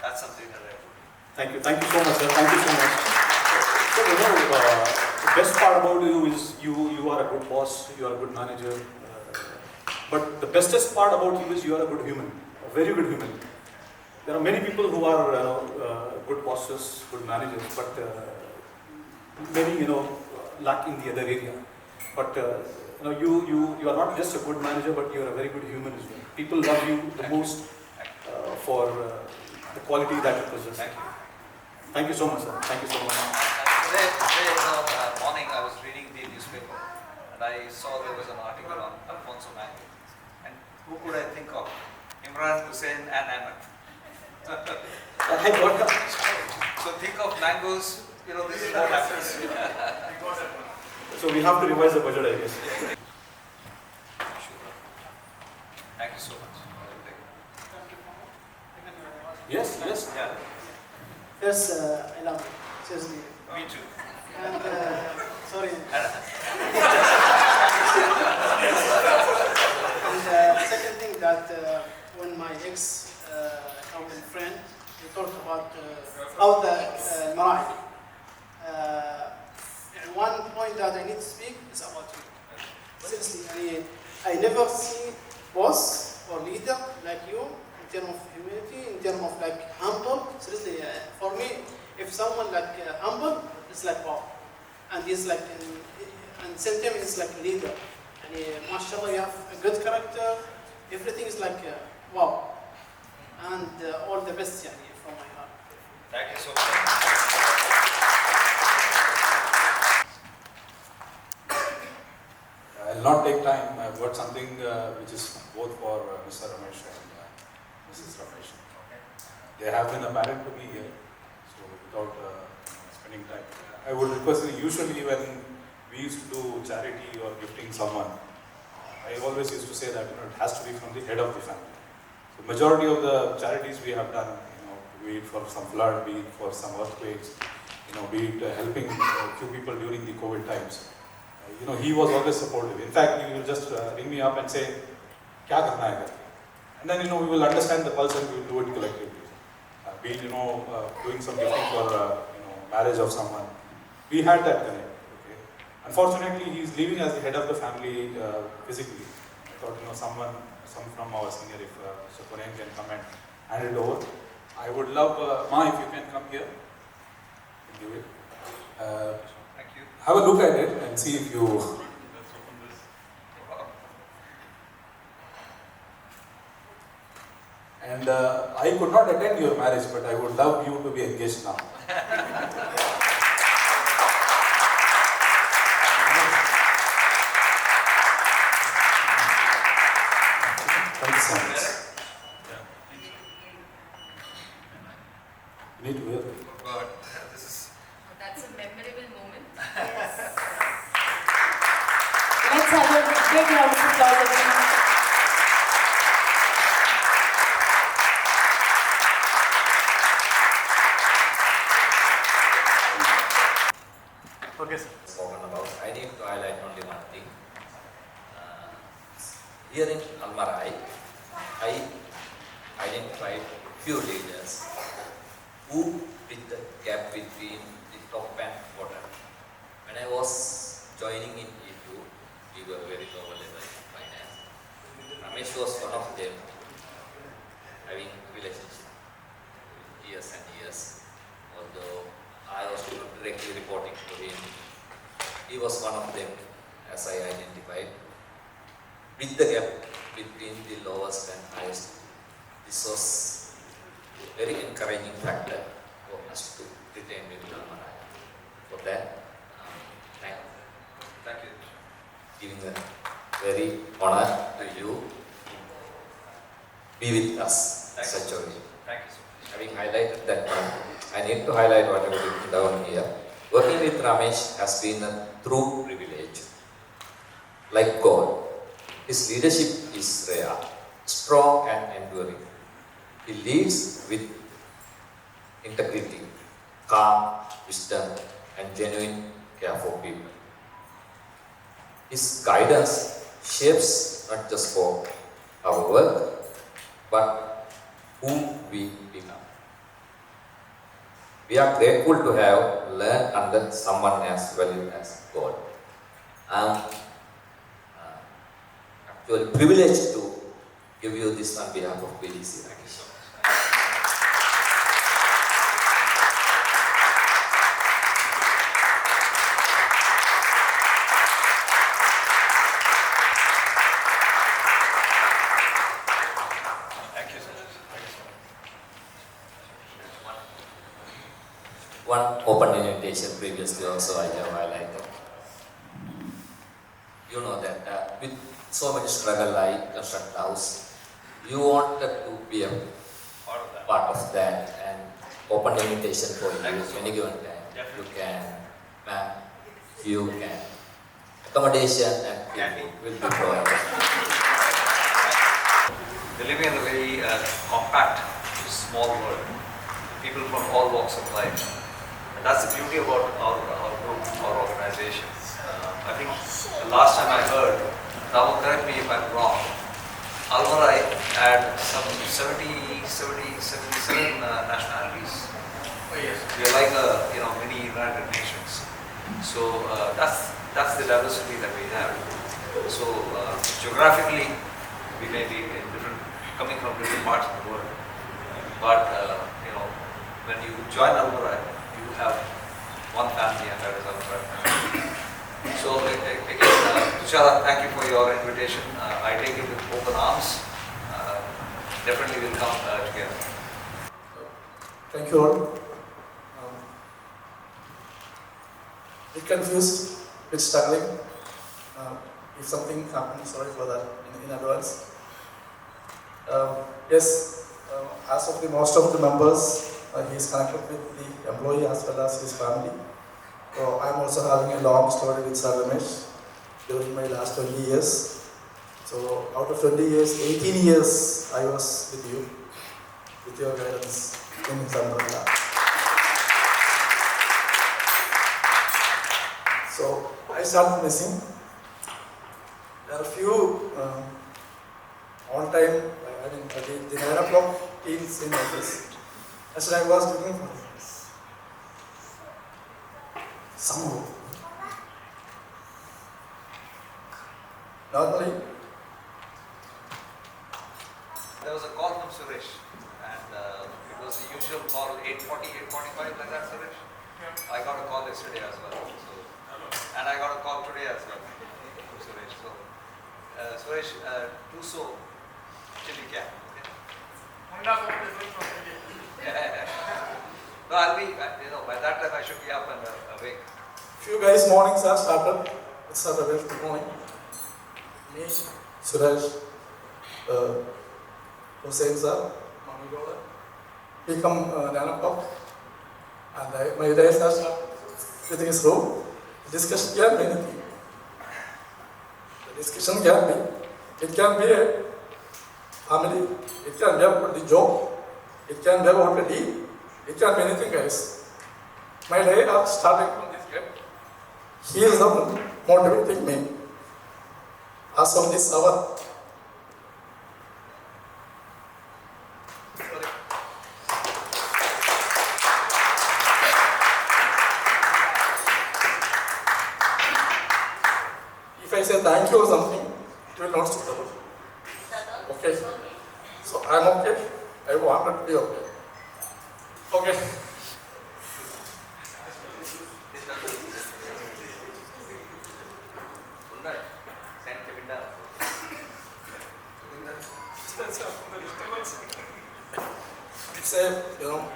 that's something that I do. Thank you so much, sir. Thank you so much. So the best part about you is you are a good boss, you are a good manager, but the bestest part about you is you are a good human, a very good human. there are many people who are good bosses, good managers, but many lack in the other area. But you are not just a good manager, but you are a very good human as well. People love you the most for the quality that you possess. Thank you so much, sir. Thank you so much. Today morning I was reading the newspaper and I saw there was an article on Alfonso Mango. And who could I think of? Imran Hussain and Ahmed. So think of mangoes, this is what happens. So we have to revise the budget, I guess. Thank you so much. Yes, yes. Yeah. Yes, I love it. Seriously. Me too. And sorry. And second thing that when my ex-accountant friend, we talked about how the Marai. And one point that I need to speak is about you. Seriously, I never see boss or leader like you in terms of humility, in terms of like humble. Seriously, for me, if someone like humble, it's like wow. And he's like, and same time he's like a leader. And mashallah, you have a good character. Everything is like wow. And all the best from my heart. Thank you so much. I'll not take time. I've got something which is both for Mr. Ramesh and Mrs. Ramesh. They have been apparent to me here, so without spending time. I would request you, usually when we used to do charity or gifting someone, I always used to say that it has to be from the head of the family. So majority of the charities we have done, be it for some flood, be it for some earthquakes, be it helping a few people during the COVID times. He was always supportive. In fact, he will just ring me up and say, "Kya karna hai?" And then we will understand the pulse and we will do it collectively. Be it doing some gifting for marriage of someone. We had that connect. Okay. Unfortunately, he is leaving as the head of the family physically. I thought some from our senior, if Mr. Kunen can come and hand it over. I would love Ma, if you can come here. Give it. Thank you. Have a look at it and see if you. Let's open this. And I could not attend your marriage, but I would love you to be engaged now. Thank you so much. You need to wear it. God, this is. That's a memorable moment. Let's have a big round of applause again. Okay, sir. Spoken about. I need to highlight only one thing. Here in Almarai, I identified few leaders who bridge the gap between the top and bottom. When I was joining in E2, we were very low level in finance. Ramesh was one of them, having relationship years and years. Although I was not directly reporting to him, he was one of them, as I identified. With the gap between the lowest and highest, this was a very encouraging factor for us to retain with Almarai. For that, Thank you. giving a very honor to you be with us such a way. Thank you so much. Having highlighted that one, I need to highlight what I have written down here. Working with Ramesh has been a true privilege. Like God, his leadership is rare, strong and enduring. He leads with integrity, calm, wisdom and genuine care for people. His guidance shapes not just for our work, but who we become. We are grateful to have learned under someone as valued as God. I am actually privileged to give you this on behalf of BDC. Thank you so much. one open invitation previously also I have highlighted. You know that with so much struggle I construct the house. You wanted to be a part of that and open invitation for you any given time. You can, ma'am, you can. Accommodation and will be provided. We're living in a very compact, small world. People from all walks of life. And that's the beauty about our group, our organization. I think the last time I heard, now correct me if I'm wrong, Almarai had some 77 nationalities. Oh, yes. We are like a mini United Nations. So that's the diversity that we have. So geographically, we may be coming from different parts of the world, but when you join Almarai, you have one family, and that is Almarai family. So again, Tushar, thank you for your invitation. I take it with open arms. Definitely we'll come together. Thank you all. Bit confused, bit struggling. If something happens, sorry for that in advance. Yes, as of most of the members, he is connected with the employee as well as his family. So I'm also having a long story with Sir Ramesh during my last 20 years. So out of 20 years, 18 years I was with you, with your guidance in his umbrella. So I started missing. There are a few on time, the 9 o'clock teams in office. As I was looking for somehow. Normally, there was a call from Suresh, and it was the usual call, 8:40, 8:45, like that, Suresh? Yeah. I got a call yesterday as well. So, and I got a call today as well from Suresh. So, Suresh, do so till you can. Okay? No, I'll be, by that time I should be up and awake. few guys mornings have started. It's a very good morning. Me, Suresh, Hussein sir, Mami Gola. We come 9 o'clock and my days are started with his room. The discussion can be anything. The discussion can be, it can be a family, it can be about the job, it can be about a deal, it can be anything guys. My day are starting from this gate. He is the one motivating me. As of this hour, if I say thank you or something, it will not suitable. Okay. So I'm okay. I wanted to be okay. Okay. It's a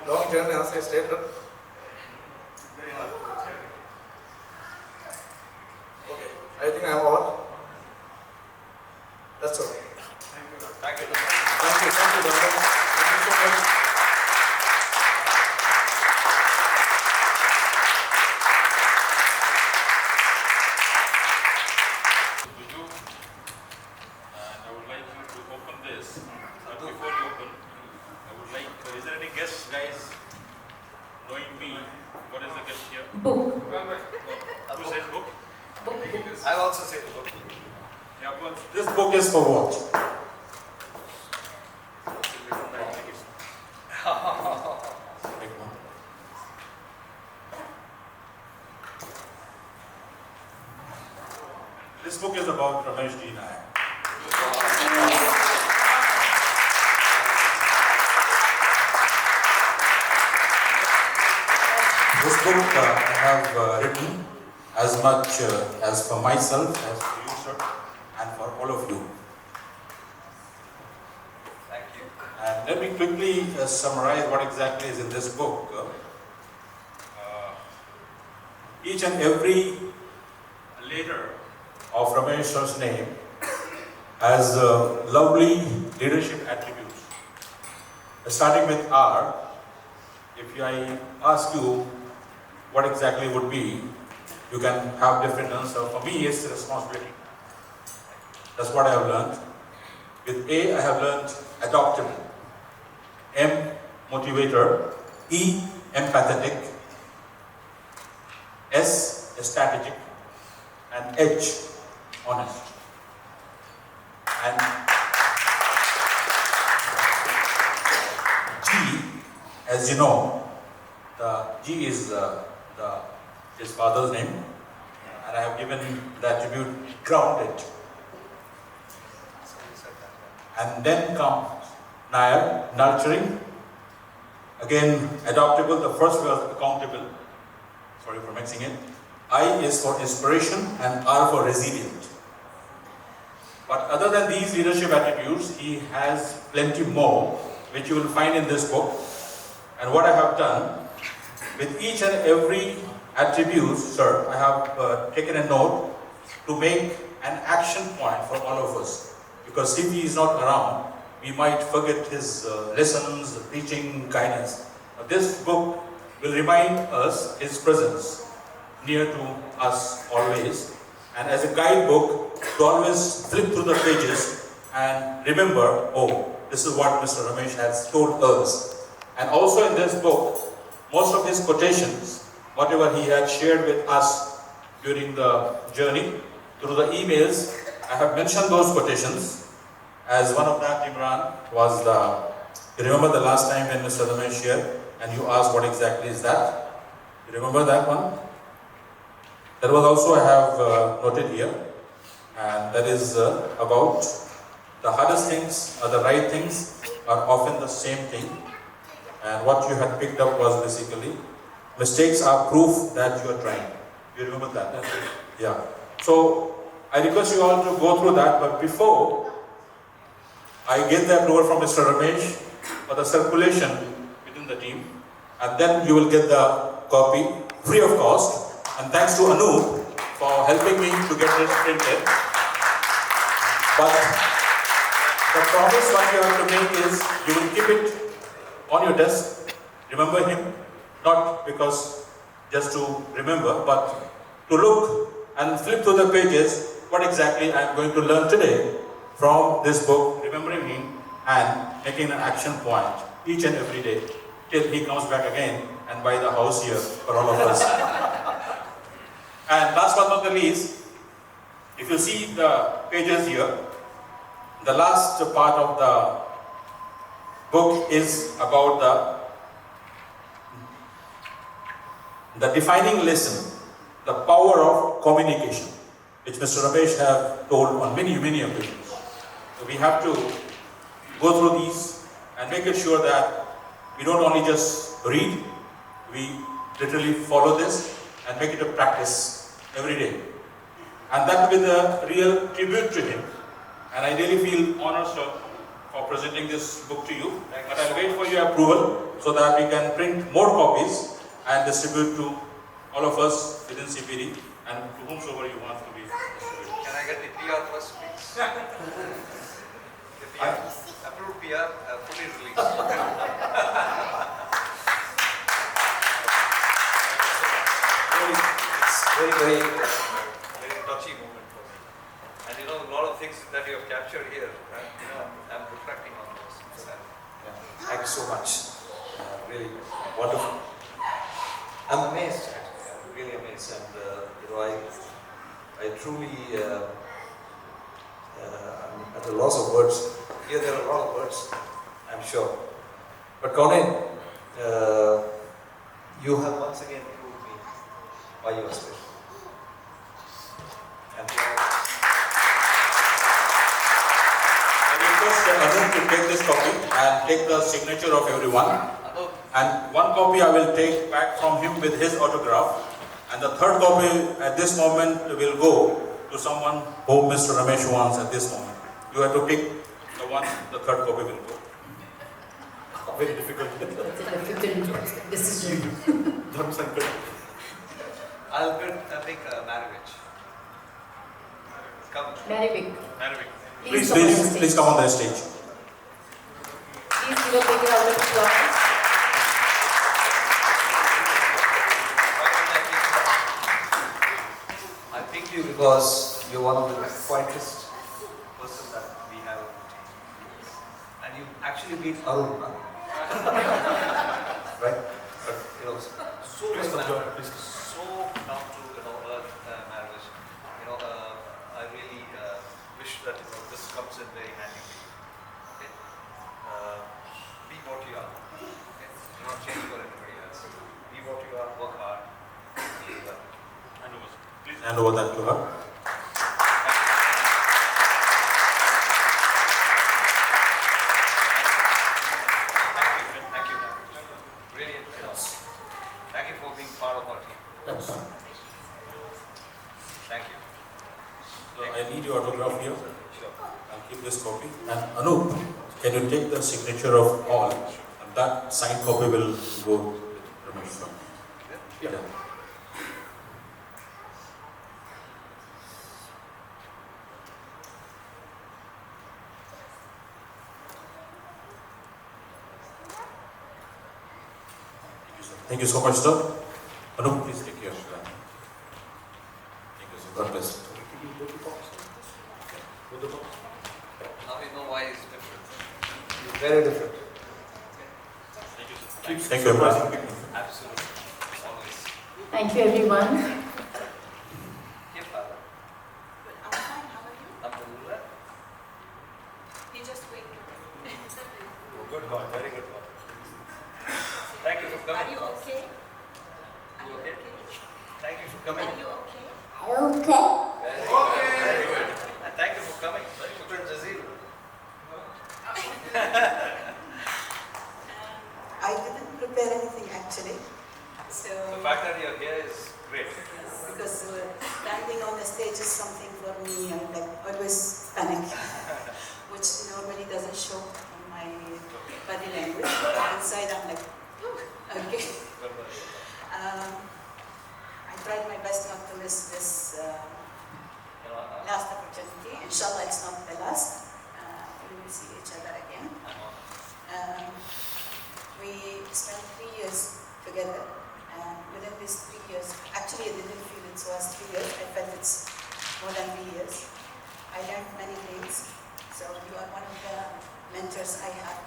long journey as I stated. Okay, I think I'm all. That's all. Thank you. Thank you, Doctor. Thank you so much. Book. Who says book? I also say the book. Yeah, but this book is for what? This book is about Ramesh G. Nair. This book I have written as much as for myself, as for you, sir, and for all of you. Thank you. And let me quickly summarize what exactly is in this book. each and every letter of Ramesh's name has lovely leadership attributes. Starting with R, if I ask you what exactly would be, you can have different answers. For me, it's responsibility. That's what I have learned. With A, I have learned adaptable. M, motivator. E, empathetic. S, strategic. And H, honest. And G, as you know, the G is his father's name, and I have given the attribute grounded. And then comes Nair, nurturing. Again, adaptable. The first was accountable. Sorry for mixing it. I is for inspiration and R for resilient. But other than these leadership attributes, he has plenty more, which you will find in this book. And what I have done, with each and every attribute, sir, I have taken a note to make an action point for all of us. Because if he is not around, we might forget his lessons, preaching, guidance. This book will remind us his presence near to us always. And as a guidebook, to always flip through the pages and remember, oh, this is what Mr. Ramesh has told us. And also in this book, most of his quotations, whatever he had shared with us during the journey, through the emails, I have mentioned those quotations. As one of that, Imran, was you remember the last time when Mr. Ramesh shared, and you asked what exactly is that? You remember that one? That was also I have noted here, and that is about the hardest things or the right things are often the same thing. And what you had picked up was basically, mistakes are proof that you are trying. You remember that? Yeah. So I request you all to go through that, but before I get the approval from Mr. Ramesh for the circulation within the team, and then you will get the copy free of cost. And thanks to Anu for helping me to get this printed. But the promise what you have to make is you will keep it on your desk. Remember him, not because just to remember, but to look and flip through the pages what exactly I am going to learn today from this book, remembering him and making an action point each and every day till he comes back again and buy the house here for all of us. And last but not the least, if you see the pages here, the last part of the book is about the defining lesson, the power of communication, which Mr. Ramesh have told on many occasions. So we have to go through these and make it sure that we don't only just read, we literally follow this and make it a practice every day. And that will be the real tribute to him. And I really feel honored, sir, for presenting this book to you. But I'll wait for your approval so that we can print more copies and distribute to all of us within CPD and to whomsoever you want to be distributed. Can I get the PR first, please? The PR, approved PR, fully released. Very touchy moment for me. And you know, a lot of things that you have captured here, I'm reflecting on those. Thank you so much. Really wonderful. I'm amazed, actually. I'm really amazed. And, I truly, I'm at a loss of words. Here there are a lot of words, I'm sure. But Kaunain, you have once again proved me why you are special. And I request Anu to take this copy and take the signature of everyone. And one copy I will take back from him with his autograph. And the third copy at this moment will go to someone whom Mr. Ramesh wants at this moment. You have to pick the one, the third copy will go. Very difficult. It's a difficult decision. I'll make marriage. Come. Marriage. Please come on the stage. Please give a big round of applause. I picked you because you're one of the quietest person that we have on the team. And you actually beat Arun, huh? Right? But, you know, so much so down to, earth marriage. I really wish that, this comes in very handy for you. Okay? Be what you are. Okay? Do not change for anybody else. Be what you are, work hard. Please hand over that to her. Thank you. Really, thank you for being part of our team. Thank you. So I need your autograph here. Sure. I'll keep this copy. And Anup, can you take the signature of all? And that signed copy will go to Ramesh. Yeah. Thank you so much, sir. Anup, please take care of that. Thank you, sir. God bless. Now we know why he's different. He's very different. Thank you, everyone. Absolutely. Always. Thank you, everyone. Yes, Father. Alhamdulillah. He just waited. Oh, good boy. Very good boy. Thank you for coming. Are you okay? You okay? Thank you for coming. Are you okay? Very good. Very good. And thank you for coming. Shukran Jazeel. I didn't prepare anything actually. So The fact that you're here is great. because standing on the stage is something for me. I'm like always panic, which normally doesn't show in my body language. But inside I'm like, okay. I tried my best not to miss this last opportunity. Inshallah, it's not the last. We will see each other again. We spent 3 years together, and within these 3 years, actually I didn't feel it was 3 years. I felt it's more than 3 years. I learned many things. So you are one of the mentors I have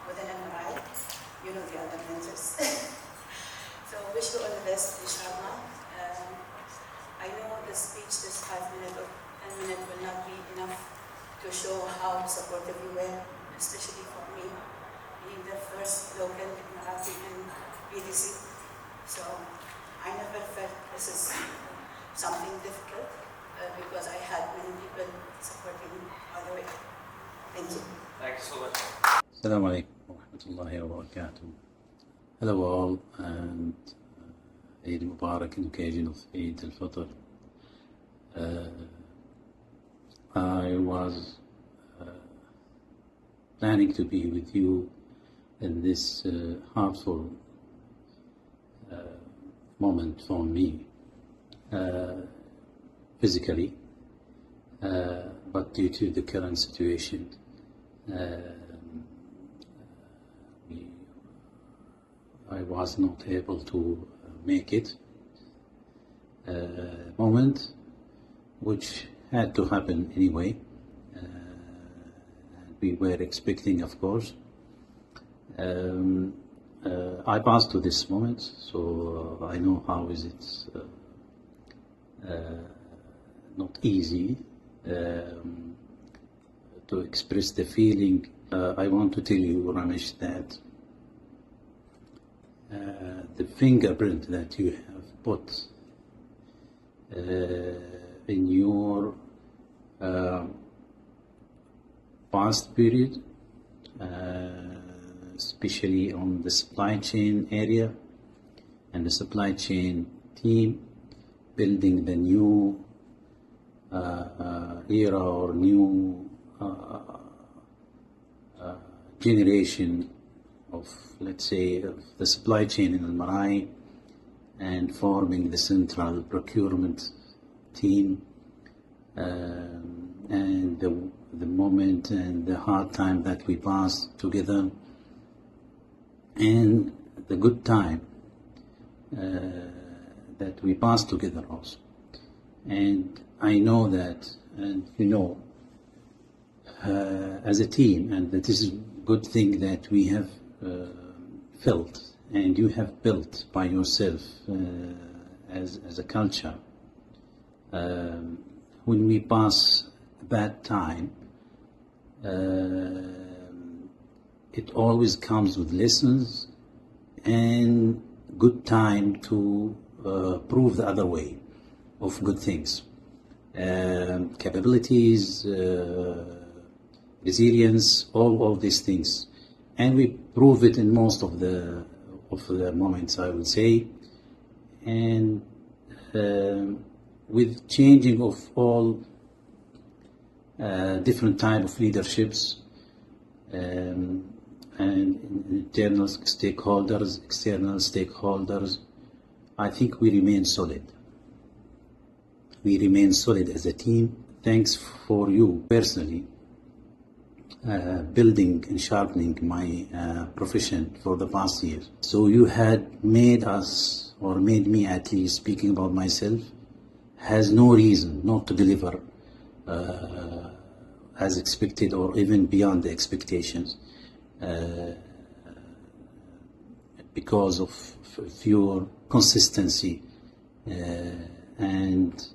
within MRI. You know the other mentors. So wish you all the best, inshallah. I know the speech, this 5 minutes or 10 minutes will not be enough to show how supportive you were, especially for me, being the first local Emirati in BDC. So I never felt this is something difficult because I had many people supporting me all the way. Thank you. Thank you so much. Assalamu alaikum wa rahmatullahi wa barakatuh. Hello all, and Eid Mubarak in occasion of Eid al-Fitr. I was planning to be with you in this heartfelt moment for me, physically, but due to the current situation, I was not able to make it. Moment which had to happen anyway. We were expecting, of course. I passed to this moment, so I know how is it not easy to express the feeling. I want to tell you, Ramesh, that the fingerprint that you have put in your past period, especially on the supply chain area and the supply chain team, building the new era or new generation of, let's say, of the supply chain in Al-Marai, and forming the central procurement team, and the moment and the hard time that we passed together, and the good time that we passed together also. And I know that, and you know, as a team, and that is a good thing that we have felt and you have built by yourself as a culture. When we pass that time, it always comes with lessons and good time to prove the other way of good things, capabilities, resilience, all these things, and we prove it in most of the moments, I would say. And with changing of all different type of leaderships, and internal stakeholders, external stakeholders, I think we remain solid. We remain solid as a team. Thanks for you personally, building and sharpening my profession for the past years. So you had made us, or made me at least, speaking about myself, has no reason not to deliver as expected or even beyond the expectations, because of your consistency and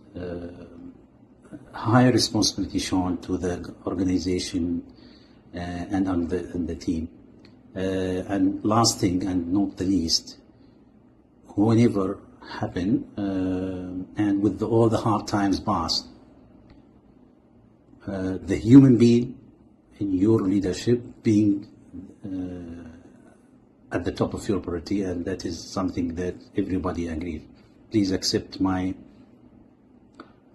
high responsibility shown to the organization and on the team. And last thing, and not the least, whenever happen, and with all the hard times passed, the human being in your leadership being at the top of your priority, and that is something that everybody agrees. Please accept my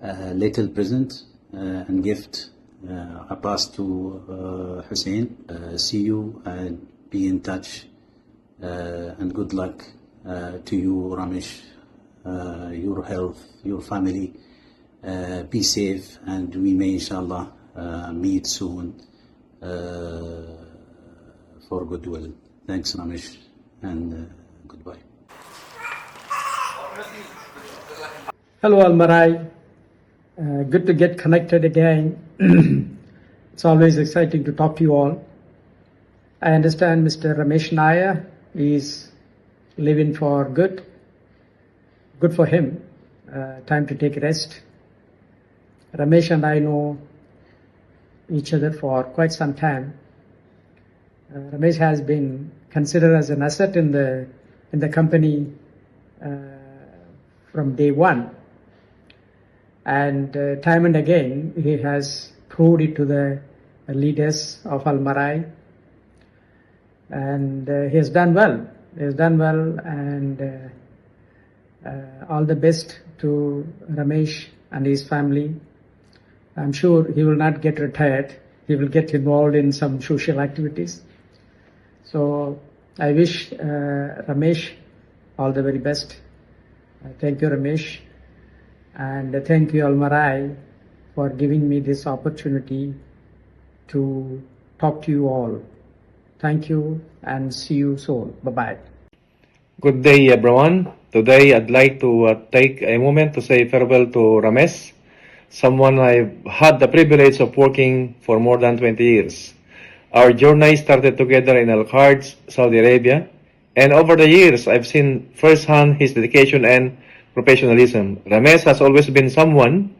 little present and gift. I pass to Hussein. See you and be in touch, and good luck to you, Ramesh, your health, your family. Be safe, and we may inshallah meet soon for goodwill. Thanks, Ramesh, and goodbye. Hello, Almarai. Good to get connected again. It's always exciting to talk to you all. I understand Mr. Ramesh Nair is living for good. Good for him. Time to take rest. Ramesh and I know each other for quite some time. Ramesh has been considered as an asset in the company from day one, and time and again he has proved it to the leaders of Almarai, and he has done well. He has done well, and all the best to Ramesh and his family. I'm sure he will not get retired. He will get involved in some social activities. So I wish Ramesh all the very best. Thank you, Ramesh. And thank you, Almarai, for giving me this opportunity to talk to you all. Thank you, and see you soon. Bye-bye. Good day, everyone. Today, I'd like to take a moment to say farewell to Ramesh, someone I've had the privilege of working for more than 20 years. Our journey started together in Al-Kharj, Saudi Arabia, and over the years, I've seen firsthand his dedication and professionalism. Ramesh has always been someone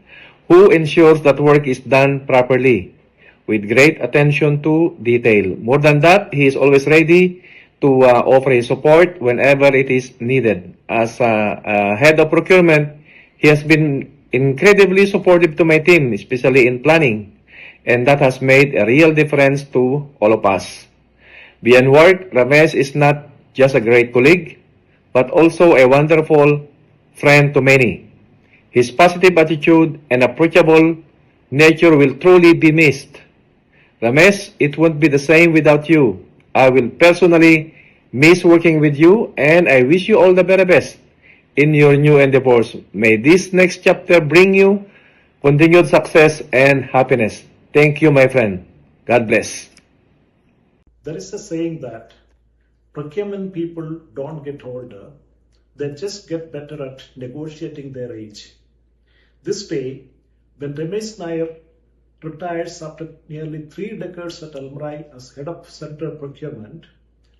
who ensures that work is done properly, with great attention to detail. More than that, he is always ready to offer his support whenever it is needed. As head of procurement, he has been incredibly supportive to my team, especially in planning, and that has made a real difference to all of us. Beyond work, Ramesh is not just a great colleague, but also a wonderful friend to many. His positive attitude and approachable nature will truly be missed. Ramesh, it won't be the same without you. I will personally miss working with you, and I wish you all the very best. in your new endeavors. May this next chapter bring you continued success and happiness. Thank you, my friend. God bless. There is a saying that procurement people don't get older, they just get better at negotiating their age. This day, when Ramesh Nair retires after nearly 3 decades at Almarai as head of central procurement,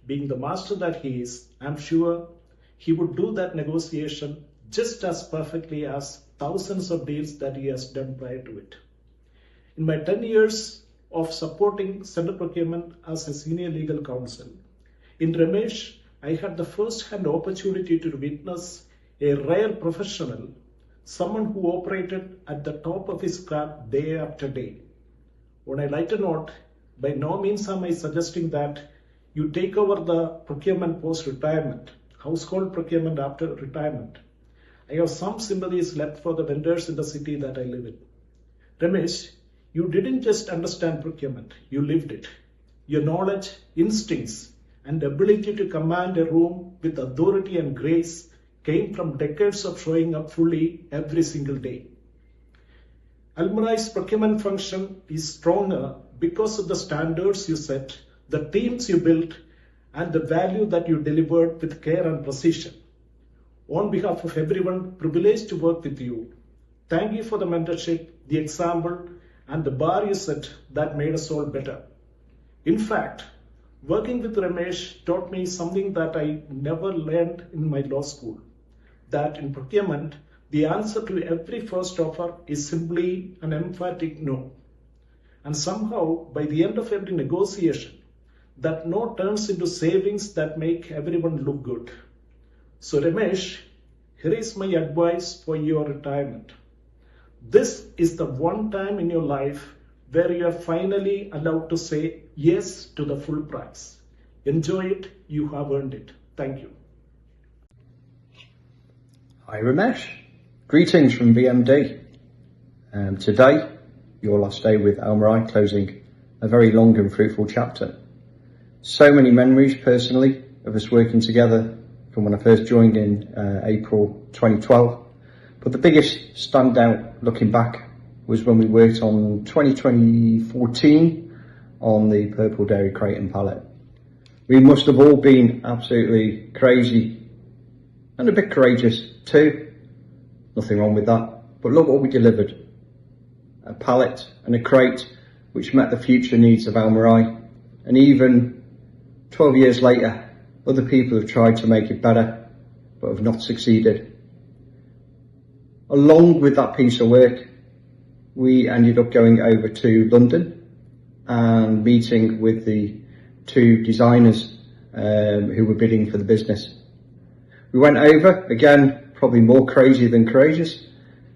being the master that he is, I'm sure he would do that negotiation just as perfectly as thousands of deals that he has done prior to it. In my 10 years of supporting central procurement as a senior legal counsel, in Ramesh, I had the first-hand opportunity to witness a rare professional, someone who operated at the top of his craft day after day. On a lighter note, by no means am I suggesting that you take over the procurement post-retirement, household procurement after retirement. I have some sympathies left for the vendors in the city that I live in. Ramesh, you didn't just understand procurement, you lived it. Your knowledge, instincts, and ability to command a room with authority and grace came from decades of showing up fully every single day. Almarai's procurement function is stronger because of the standards you set, the teams you built, and the value that you delivered with care and precision. On behalf of everyone privileged to work with you, thank you for the mentorship, the example, and the bar you set that made us all better. In fact, working with Ramesh taught me something that I never learned in my law school, that in procurement, the answer to every first offer is simply an emphatic no. And somehow, by the end of every negotiation, that no turns into savings that make everyone look good. So Ramesh, here is my advice for your retirement. This is the one time in your life where you are finally allowed to say yes to the full price. Enjoy it, you have earned it. Thank you. Hi Ramesh, greetings from BMD. Today, your last day with Almarai, closing a very long and fruitful chapter. So many memories personally of us working together from when I first joined in April 2012. But the biggest standout looking back was when we worked on 2014 on the Purple Dairy Crate and Pallet. We must have all been absolutely crazy and a bit courageous too. Nothing wrong with that. But look what we delivered. A pallet and a crate which met the future needs of Almarai. And even 12 years later, other people have tried to make it better, but have not succeeded. Along with that piece of work, we ended up going over to London and meeting with the 2 designers who were bidding for the business. We went over, again, probably more crazy than courageous,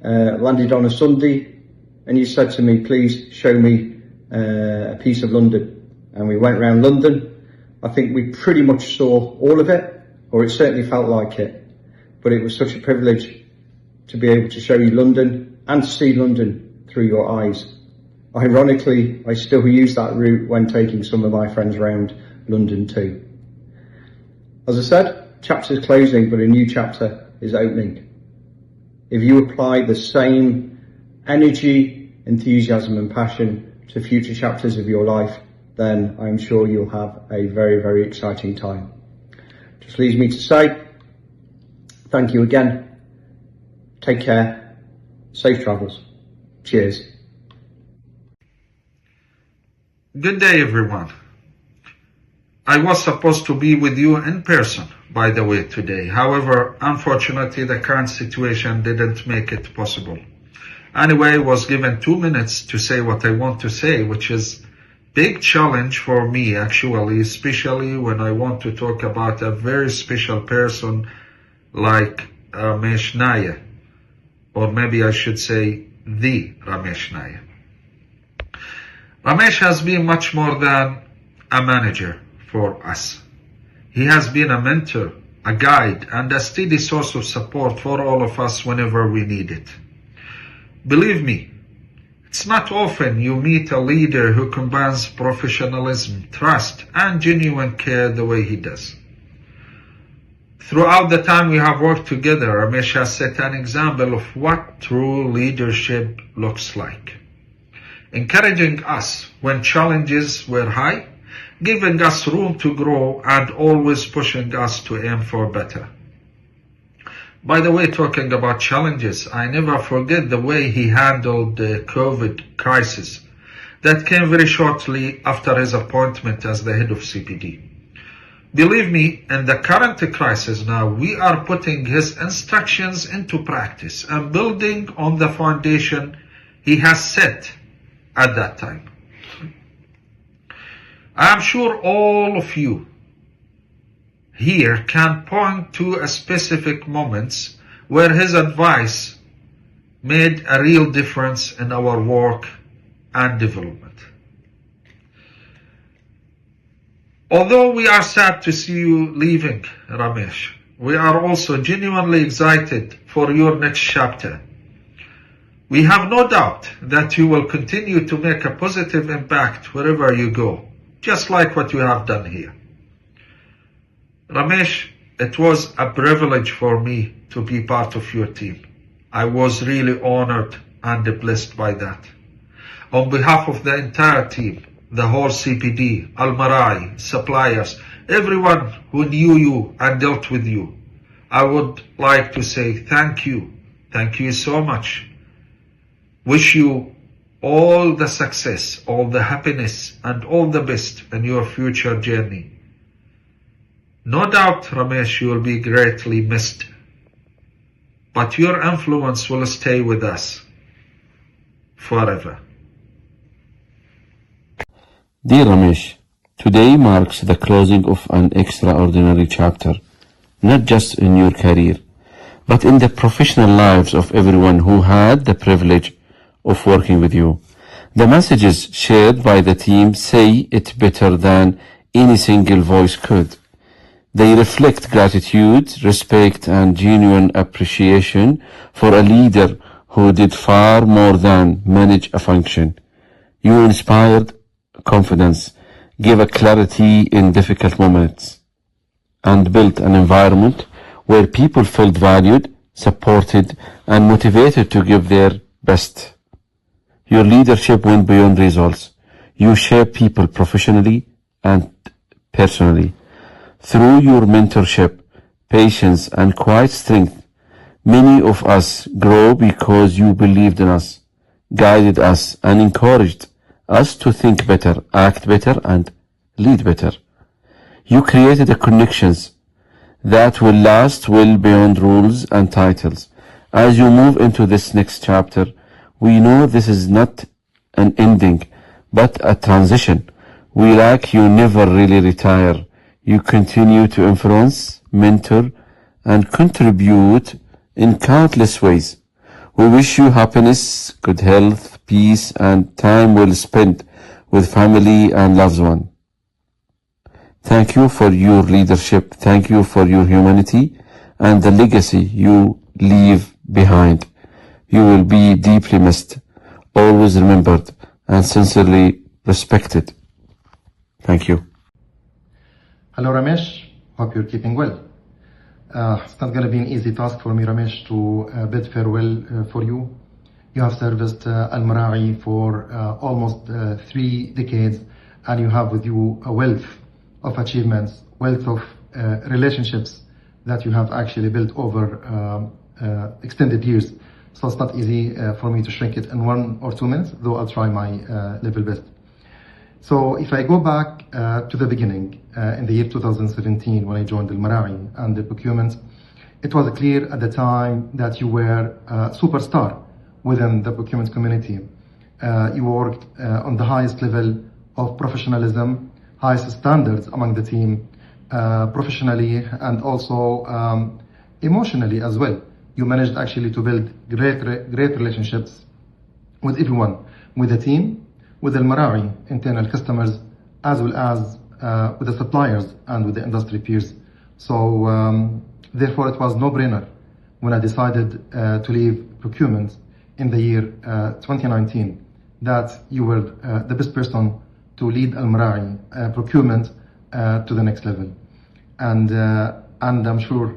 landed on a Sunday, and he said to me, please show me a piece of London. And we went around London. I think we pretty much saw all of it, or it certainly felt like it. But it was such a privilege to be able to show you London and to see London through your eyes. Ironically, I still use that route when taking some of my friends around London too. As I said, chapter's closing, but a new chapter is opening. If you apply the same energy, enthusiasm and passion to future chapters of your life, then I'm sure you'll have a very, very exciting time. Just leaves me to say, thank you again. Take care. Safe travels. Cheers. Good day, everyone. I was supposed to be with you in person, by the way, today. However, unfortunately, the current situation didn't make it possible. Anyway, I was given 2 minutes to say what I want to say, which is big challenge for me, actually, especially when I want to talk about a very special person like Ramesh Nair, or maybe I should say the Ramesh Nair. Ramesh has been much more than a manager for us. He has been a mentor, a guide, and a steady source of support for all of us whenever we need it. Believe me, it's not often you meet a leader who combines professionalism, trust, and genuine care the way he does. Throughout the time we have worked together, Ramesh has set an example of what true leadership looks like. Encouraging us when challenges were high, giving us room to grow, and always pushing us to aim for better. By the way, talking about challenges, I never forget the way he handled the COVID crisis that came very shortly after his appointment as the head of CPD. Believe me, in the current crisis now, we are putting his instructions into practice and building on the foundation he has set at that time. I am sure all of you here can point to specific moments where his advice made a real difference in our work and development. Although we are sad to see you leaving, Ramesh, we are also genuinely excited for your next chapter. We have no doubt that you will continue to make a positive impact wherever you go, just like what you have done here. Ramesh, it was a privilege for me to be part of your team. I was really honored and blessed by that. On behalf of the entire team, the whole CPD, Al-Marai, suppliers, everyone who knew you and dealt with you, I would like to say thank you. Thank you so much. Wish you all the success, all the happiness, and all the best in your future journey. No doubt, Ramesh, you will be greatly missed, but your influence will stay with us forever. Dear Ramesh, today marks the closing of an extraordinary chapter, not just in your career, but in the professional lives of everyone who had the privilege of working with you. The messages shared by the team say it better than any single voice could. They reflect gratitude, respect, and genuine appreciation for a leader who did far more than manage a function. You inspired confidence, gave a clarity in difficult moments, and built an environment where people felt valued, supported, and motivated to give their best. Your leadership went beyond results. You shape people professionally and personally. Through your mentorship, patience, and quiet strength, many of us grow because you believed in us, guided us, and encouraged us to think better, act better, and lead better. You created the connections that will last well beyond rules and titles. As you move into this next chapter, we know this is not an ending, but a transition. We like you never really retire. You continue to influence, mentor, and contribute in countless ways. We wish you happiness, good health, peace, and time well spent with family and loved ones. Thank you for your leadership. Thank you for your humanity and the legacy you leave behind. You will be deeply missed, always remembered, and sincerely respected. Thank you. Hello, Ramesh. Hope you're keeping well. It's not going to be an easy task for me, Ramesh, to bid farewell for you. You have serviced Al-Marai for almost 3 decades, and you have with you a wealth of achievements, wealth of relationships that you have actually built over extended years. So it's not easy for me to shrink it in 1 or 2 minutes, though I'll try my level best. So if I go back to the beginning, in the year 2017, when I joined Al-Marai and the procurement, it was clear at the time that you were a superstar within the procurement community. You worked on the highest level of professionalism, highest standards among the team, professionally and also emotionally as well. You managed actually to build great relationships with everyone, with the team, with Al-Marai internal customers, as well as with the suppliers and with the industry peers. So therefore it was no-brainer when I decided to leave procurement in the year 2019 that you were the best person to lead Al-Marai procurement to the next level. And and I'm sure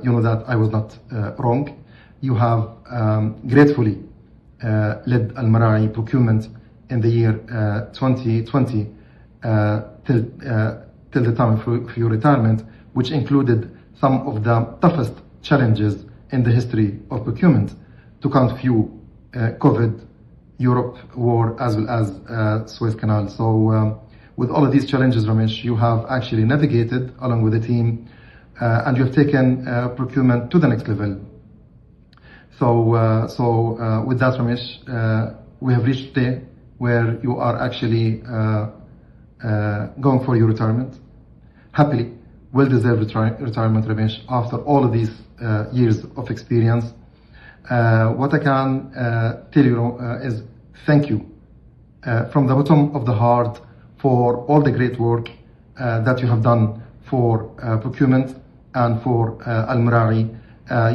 you know that I was not wrong. You have gratefully led Al Mara'i procurement in the year 2020 till the time of your retirement, which included some of the toughest challenges in the history of procurement, to count few: COVID, Europe war, as well as Suez Canal. So with all of these challenges, Ramesh, you have actually navigated along with the team, and you have taken procurement to the next level. So with that, Ramesh, we have reached today where you are actually going for your retirement. Happily, well-deserved retirement, Ramesh, after all of these years of experience. What I can tell you is thank you from the bottom of the heart for all the great work that you have done for procurement and for Al Mara'i.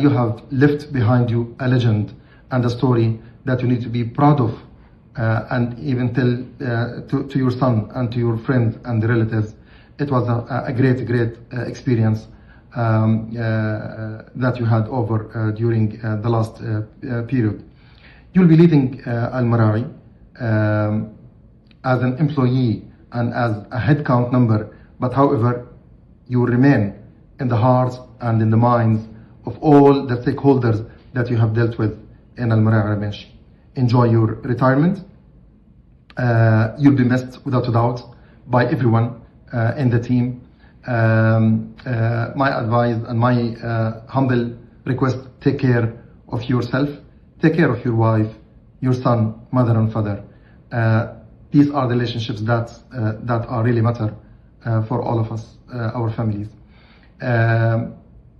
You have left behind you a legend and a story that you need to be proud of, and even tell to your son and to your friends and the relatives. It was a great experience that you had over during the last period. You'll be leaving Al Mara'i as an employee and as a headcount number, but however, you will remain in the hearts and in the minds of all the stakeholders that you have dealt with in Al Mara'i, Ramesh. Enjoy your retirement. You'll be missed without a doubt by everyone in the team. My advice and my humble request: take care of yourself, take care of your wife, your son, mother and father. These are the relationships that are really matter for all of us, our families.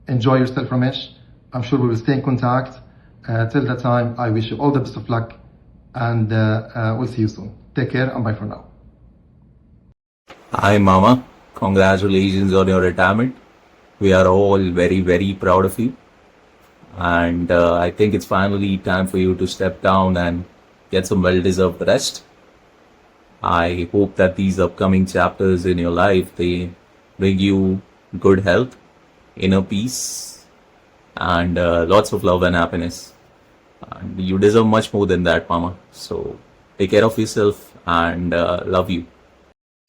Enjoy yourself, Ramesh. I'm sure we will stay in contact. Till that time, I wish you all the best of luck, and we'll see you soon. Take care and bye for now. Hi, Mama. Congratulations on your retirement. We are all very proud of you. And I think it's finally time for you to step down and get some well-deserved rest. I hope that these upcoming chapters in your life, they bring you good health, inner peace, and lots of love and happiness. And you deserve much more than that, Mama. So take care of yourself and love you.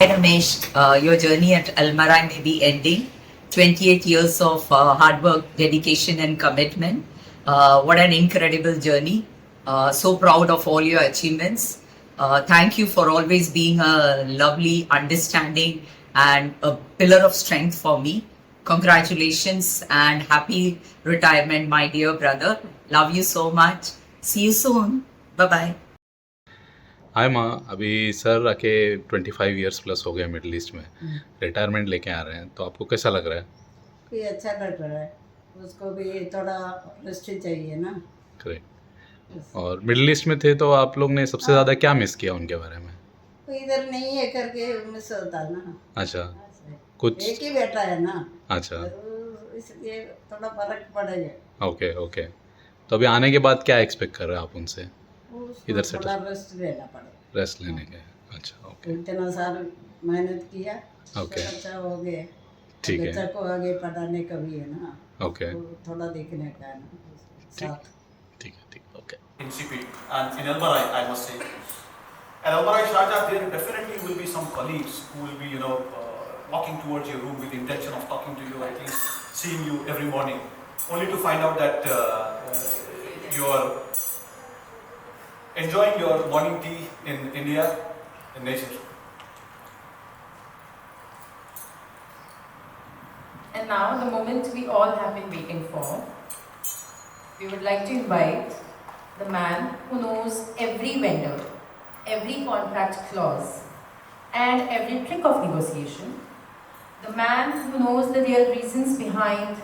Hi Ramesh, your journey at Al Mara'i may be ending. 28 years of hard work, dedication and commitment. What an incredible journey. So proud of all your achievements. Thank you for always being a lovely, understanding and a pillar of strength for me. Congratulations and happy retirement, my dear brother. Love you so much. See you soon. Bye-bye. हाय माँ, अभी sir आके 25 years plus हो गए middle east में, retirement लेके आ रहे हैं, तो आपको कैसा लग रहा है? ये अच्छा लग रहा है, उसको भी थोड़ा रेस्ट चाहिए ना। करेक्ट। और मिडिल ईस्ट में थे तो आप लोग ने सबसे ज़्यादा क्या मिस किया उनके बारे में? तो इधर नहीं है करके मिस होता ना। अच्छा, कुछ एक ही बेटा है ना। अच्छा, इसलिए थोड़ा फर्क पड़ेगा। Okay okay. तो अभी आने के बाद क्या एक्सपेक्ट कर रहे हैं आप उनसे? इधर से रेस्ट लेना पड़ेगा। रेस्ट लेने के। अच्छा, ओके। इतना साल मेहनत किया, ओके, अच्छा हो गया। ठीक है। बच्चा को आगे पढ़ाने का भी है ना। ओके, थोड़ा देखने का है ना साथ। ठीक है, ठीक, okay. In CP and in Al Mara'i, I must say. At Al Mara'i Sharjah, there definitely will be some colleagues who will be, walking towards your room with the intention of talking to you, at least seeing you every morning, only to find out that you are enjoying your morning tea in India, in nature. And now the moment we all have been waiting for. We would like to invite the man who knows every vendor, every contract clause, and every trick of negotiation. The man who knows the real reasons behind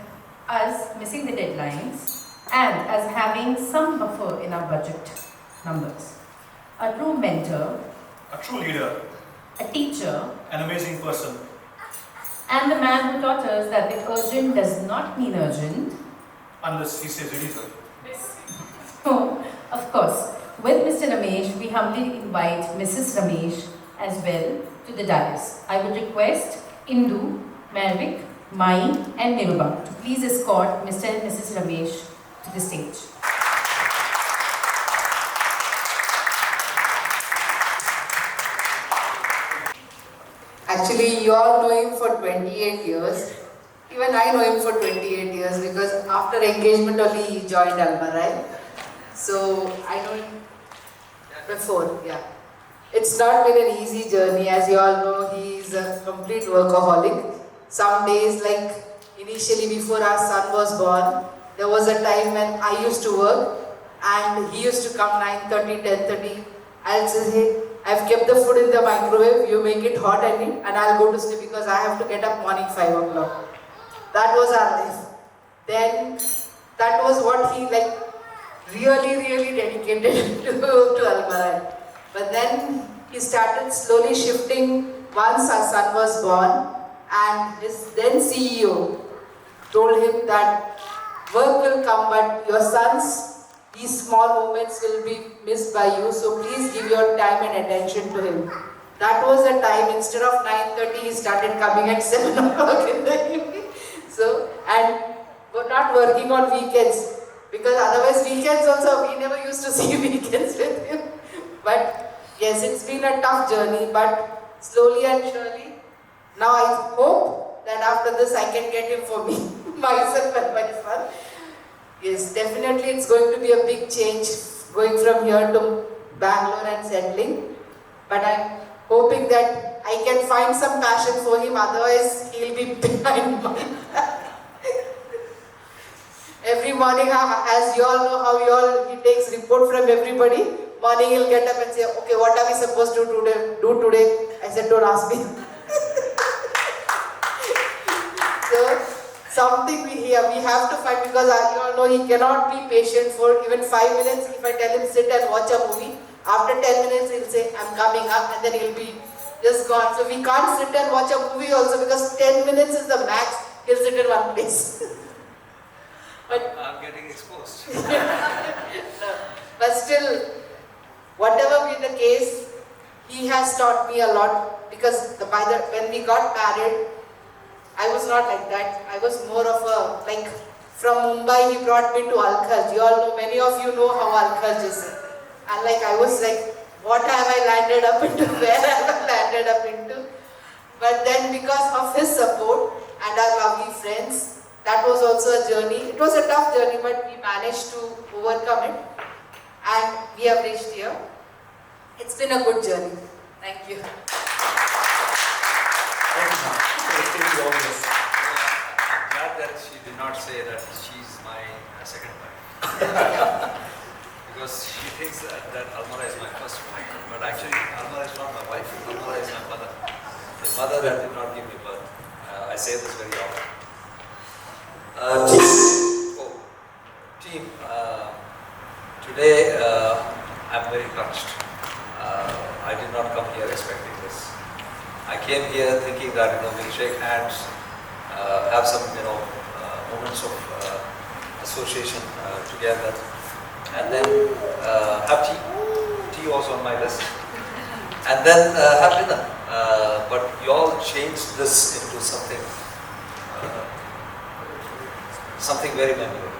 us missing the deadlines and us having some buffer in our budget numbers. A true mentor, A true leader, a teacher, an amazing person, and the man who taught us that the urgent does not mean urgent. unless he says it is urgent. So, of course, with Mr. Ramesh, we humbly invite Mrs. Ramesh as well to the dais. I would request Indu, Mervik, Mai and Niruba to please escort Mr. and Mrs. Ramesh to the stage. Actually, you all know him for 28 years. Even I know him for 28 years because after engagement only he joined Almarai. So I know him before, yeah. It's not been an easy journey. As you all know, he is a complete workaholic. Some days, like initially before our son was born, there was a time when I used to work and he used to come 9:30, 10:30. I'll say, hey, I've kept the food in the microwave, you make it hot and eat, and I'll go to sleep because I have to get up morning 5 o'clock. That was our life. Then, that was what he really dedicated to Almarai. But then he started slowly shifting once our son was born, and his then CEO told him that work will come, but your these small moments will be missed by you, so please give your time and attention to him. That was the time, instead of 9:30, he started coming at 7 o'clock in the evening. So, and we're not working on weekends, because otherwise weekends also, we never used to see weekends with him. But yes, it's been a tough journey, but slowly and surely, now I hope that after this I can get him for me, myself and my son. Yes, definitely it's going to be a big change going from here to Bangalore and settling. But I'm hoping that I can find some passion for him, otherwise he'll be behind mine. Every morning, as you all know, he takes report from everybody. Morning he'll get up and say, okay, what are we supposed to do today? I said, don't ask me. So, something we have to find, because you all know he cannot be patient for even 5 minutes. If I tell him sit and watch a movie, after 10 minutes he'll say I'm coming up, and then he'll be just gone. So we can't sit and watch a movie also, because 10 minutes is the max. He'll sit in one place. But I'm getting exposed. no, but still, whatever be the case, he has taught me a lot, because when we got married, I was not like that. I was more of a, from Mumbai he brought me to Alkhaj. You all know, many of you know how Alkhaj is. And I was like, what have I landed up into? Where have I landed up into? But then because of his support and our lovely friends, that was also a journey. It was a tough journey, but we managed to overcome it. And we have reached here. It's been a good journey. Thank you. I'm glad that she did not say that she's my second wife. Because she thinks that Almara is my first wife. But actually, Almara is not my wife. Almara is my mother. The mother that did not give me birth. I say this very often. Team, today I'm very touched. I did not come here expecting this. I came here thinking that we'll shake hands, have some moments of association together, and then have tea. Tea was on my list, and then have dinner. But you all changed this into something very memorable.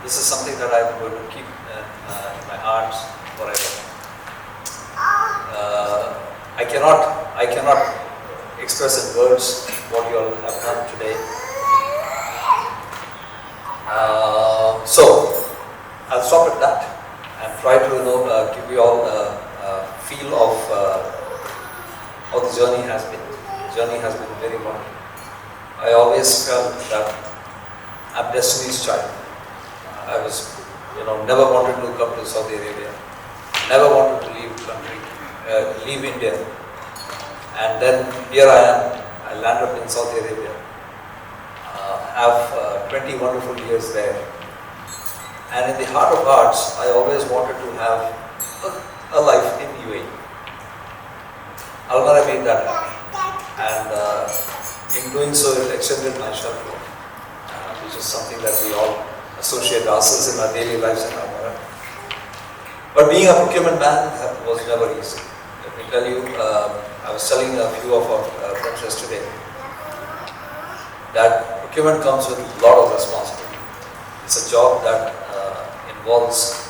This is something that I'm going to keep in my heart forever. I cannot express in words what you all have done today. So I'll stop at that and try to give you all a feel of how the journey has been. The journey has been very wonderful. I always felt that I'm destiny's child. I was, never wanted to come to Saudi Arabia, never wanted to leave country, leave India. And then here I am, I land up in Saudi Arabia, have 20 wonderful years there. And in the heart of hearts, I always wanted to have a life in UAE. Almara made that happen. And in doing so, it extended my shelf life, which is something that we all associate ourselves in our daily lives in Almara. But being a procurement man was never easy. Let me tell you, I was telling a few of our friends yesterday. that procurement comes with a lot of responsibility. It's a job that involves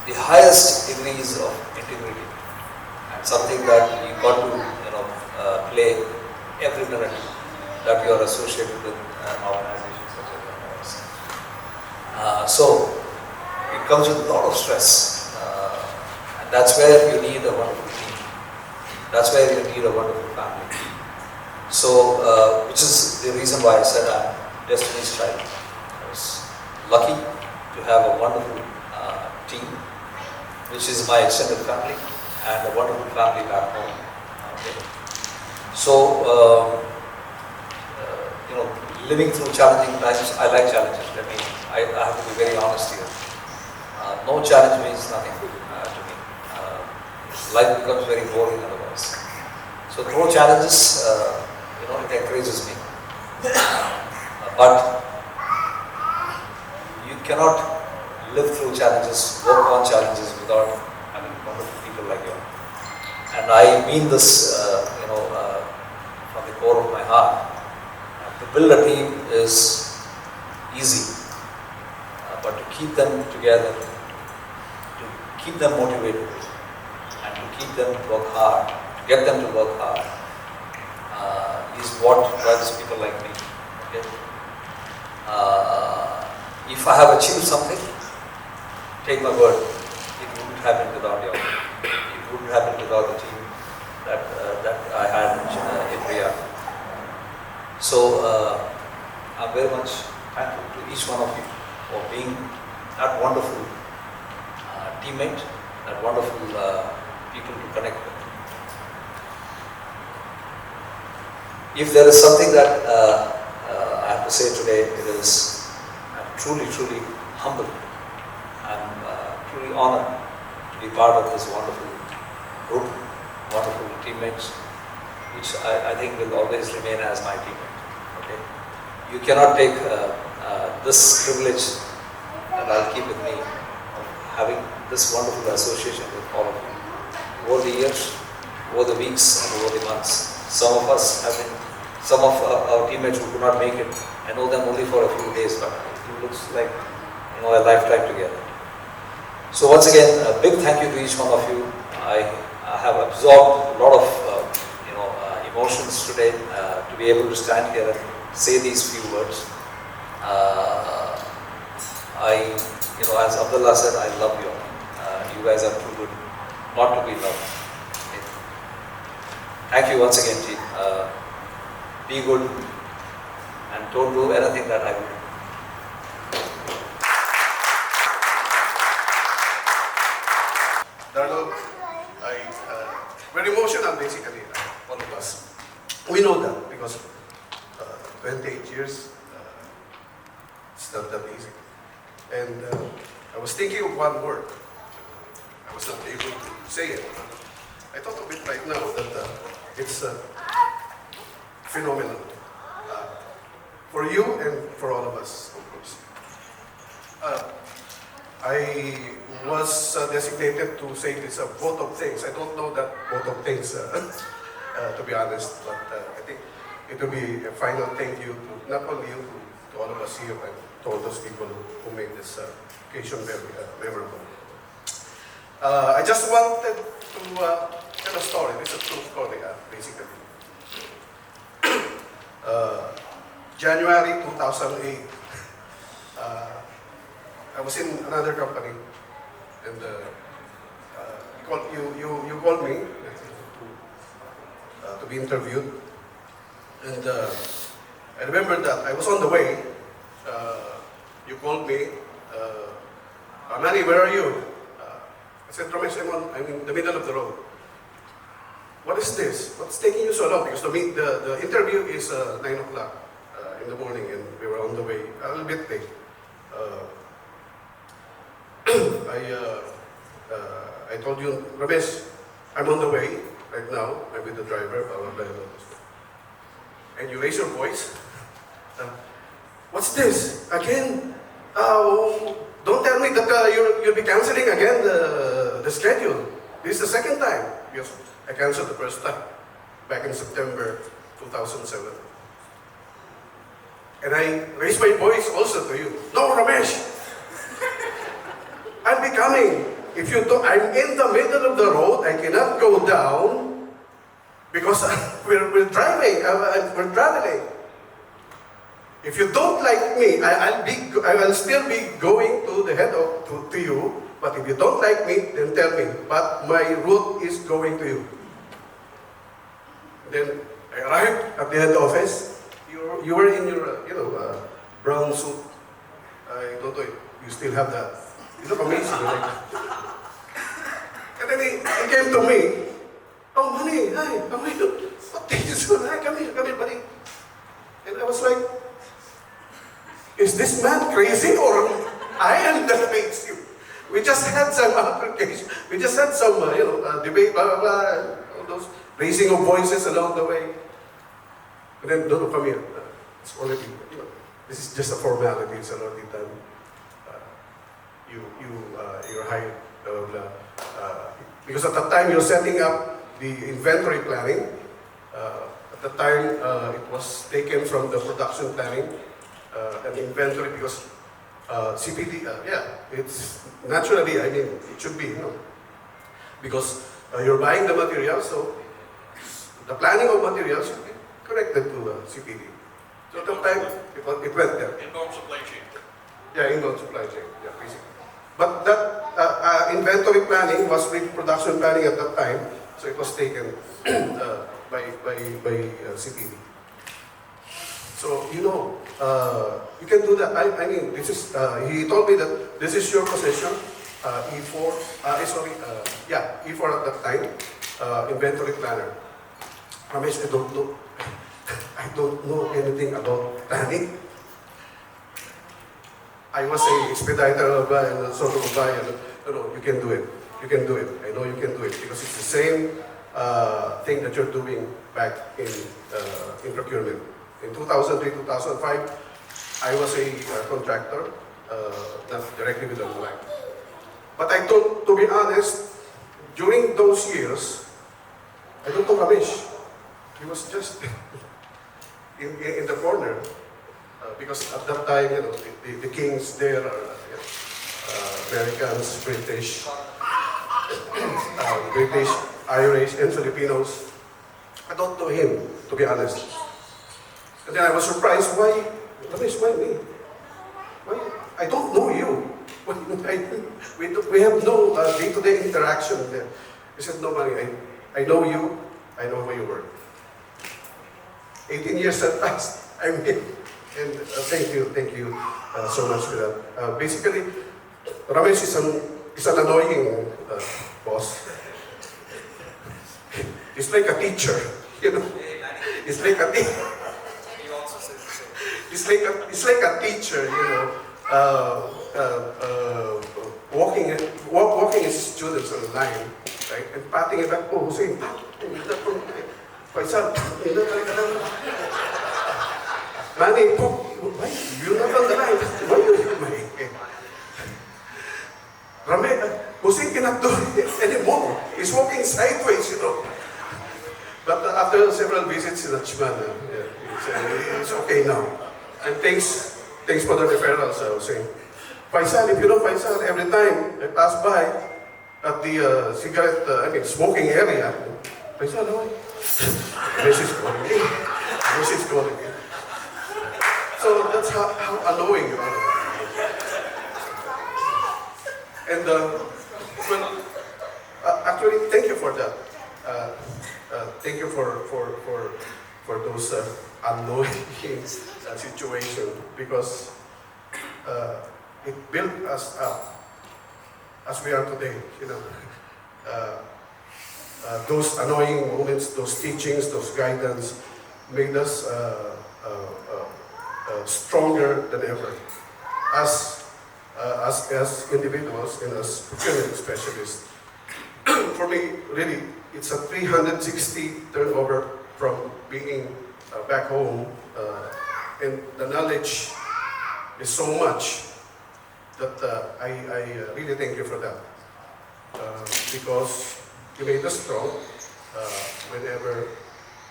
the highest degrees of integrity and something that you got to play every minute that you are associated with an organization such as ours. So it comes with a lot of stress, and that's where you need a wonderful team. That's where you need a wonderful family. So, which is the reason why I said I'm Destiny's child. I was lucky to have a wonderful team, which is my extended family, and a wonderful family back home. Okay. So, living through challenging times, I like challenges. I have to be very honest here. No challenge means nothing to me. Life becomes very boring otherwise. So through challenges, it encourages me. But you cannot live through challenges, work on challenges without having wonderful people like you. And I mean this, from the core of my heart. To build a team is easy, but to keep them together, to keep them motivated, and to keep them to work hard, to get them to work hard, is what drives people like me. Okay? If I have achieved something, take my word, it wouldn't happen without you. It wouldn't happen without the team that I had in Riyadh. So I'm very much thankful to each one of you for being that wonderful teammate, that wonderful people to connect with. If there is something that I have to say today, it is I'm truly, truly humbled. I'm truly honored to be part of this wonderful group, wonderful teammates, which I think will always remain as my teammate. Okay? You cannot take this privilege that I'll keep with me of having this wonderful association with all of you. Over the years, over the weeks, and over the months, some of us have been, some of our teammates who could not make it, I know them only for a few days, but it looks like a lifetime together. So once again, a big thank you to each one of you. I have absorbed a lot of emotions today to be able to stand here and say these few words. As Abdullah said, I love you all. You guys are too good not to be loved. Okay. Thank you once again, Chief. Be good and don't do anything that I would. Darlo, very emotional basically, all of us. We know that because 28 years, it's not that easy. And I was thinking of one word. I was not able to say it. I thought of it right now that it's phenomenal. For you and for all of us, of course. I was designated to say this vote of thanks. I don't know that vote of thanks, to be honest, but I think it will be a final thank you to not only you, to all of us here, but to all those people who made this occasion very memorable. I just wanted to tell a story. This is a true story, basically. January 2008, I was in another company, and you called me to be interviewed, and I remember that I was on the way. You called me, Manny, where are you? I said, Ramesh, I'm in the middle of the road. What is this? What's taking you so long? Because the interview is 9 o'clock in the morning, and we were on the way a little bit late. I told you, Ramesh, I'm on the way right now. I'm with the driver, blah, blah, blah, blah. And you raise your voice. What's this? Again? Don't tell me that you'll be canceling again the schedule. This is the second time. Because I canceled the first time back in September 2007. And I raise my voice also to you. No, Ramesh! I'm becoming. If you don't, I'm in the middle of the road, I cannot go down because we're driving, we're traveling. If you don't like me, I will still be going to the head of, to you, but if you don't like me, then tell me. But my route is going to you. Then I arrived at the head office. You were in your, brown suit. I don't know if you still have that. You look amazing. Right? And then he came to me. Oh, honey, hi, how are you? What did you do? Hi, come here, buddy. And I was like, is this man crazy or I am that crazy? We just had some altercation. We just had some, debate, blah, blah, blah, all those raising of voices along the way. And then, no, come here. It's already, this is just a formality. It's already done. You're hired. Because at that time, you're setting up the inventory planning. At the time, it was taken from the production planning and inventory because CPD, it's naturally, I mean, it should be, because you're buying the materials, so the planning of materials should be connected to CPD. So at that time, it went there. Inbound supply chain. Yeah, inbound supply chain, yeah, basically. But that inventory planning was with production planning at that time, so it was taken by CPD. So, you can do that. I mean, this is, he told me that this is your possession, E4, E4 at that time, inventory planner. Ramesh, I don't know anything about planning. I was a expediter and sort of no, you can do it. You can do it. I know you can do it because it's the same thing that you're doing back in procurement. In 2003, 2005, I was a contractor, not directly with the bank. But I told, to be honest, during those years, I don't know Ramesh. He was just in the corner. Because at that time, the kings there are Americans, British, Irish, and Filipinos. I don't know him, to be honest. And then I was surprised, why, Ramesh, why me? Why? I don't know you. We have no day-to-day interaction there. He said, no, Manny, I know you, I know who you were. 18 years have passed, I'm here. And thank you so much for that. Basically, Ramesh is an annoying boss. It's like a teacher, It's like a teacher. It's like a teacher, walking his students on the line, right, and patting it back. Oh, Hussein, Manny, why? You're not on the line. Why are you, Manny? Ramesh, Hussein cannot do it anymore. He's walking sideways, But after several visits in Achman, it's okay now. And thanks for the referrals, Hussein. Faisal, if you know Faisal, every time I pass by at the smoking area, Faisal, how are you? Mrs. calling me. So that's how annoying you are. And actually, thank you for that. Thank you for those annoying situations because it built us up as we are today. Those annoying moments, those teachings, those guidance made us stronger than ever as individuals and as procurement specialists. For me, really, it's a 360 turnover from being back home, and the knowledge is so much that I really thank you for that because you made us strong whenever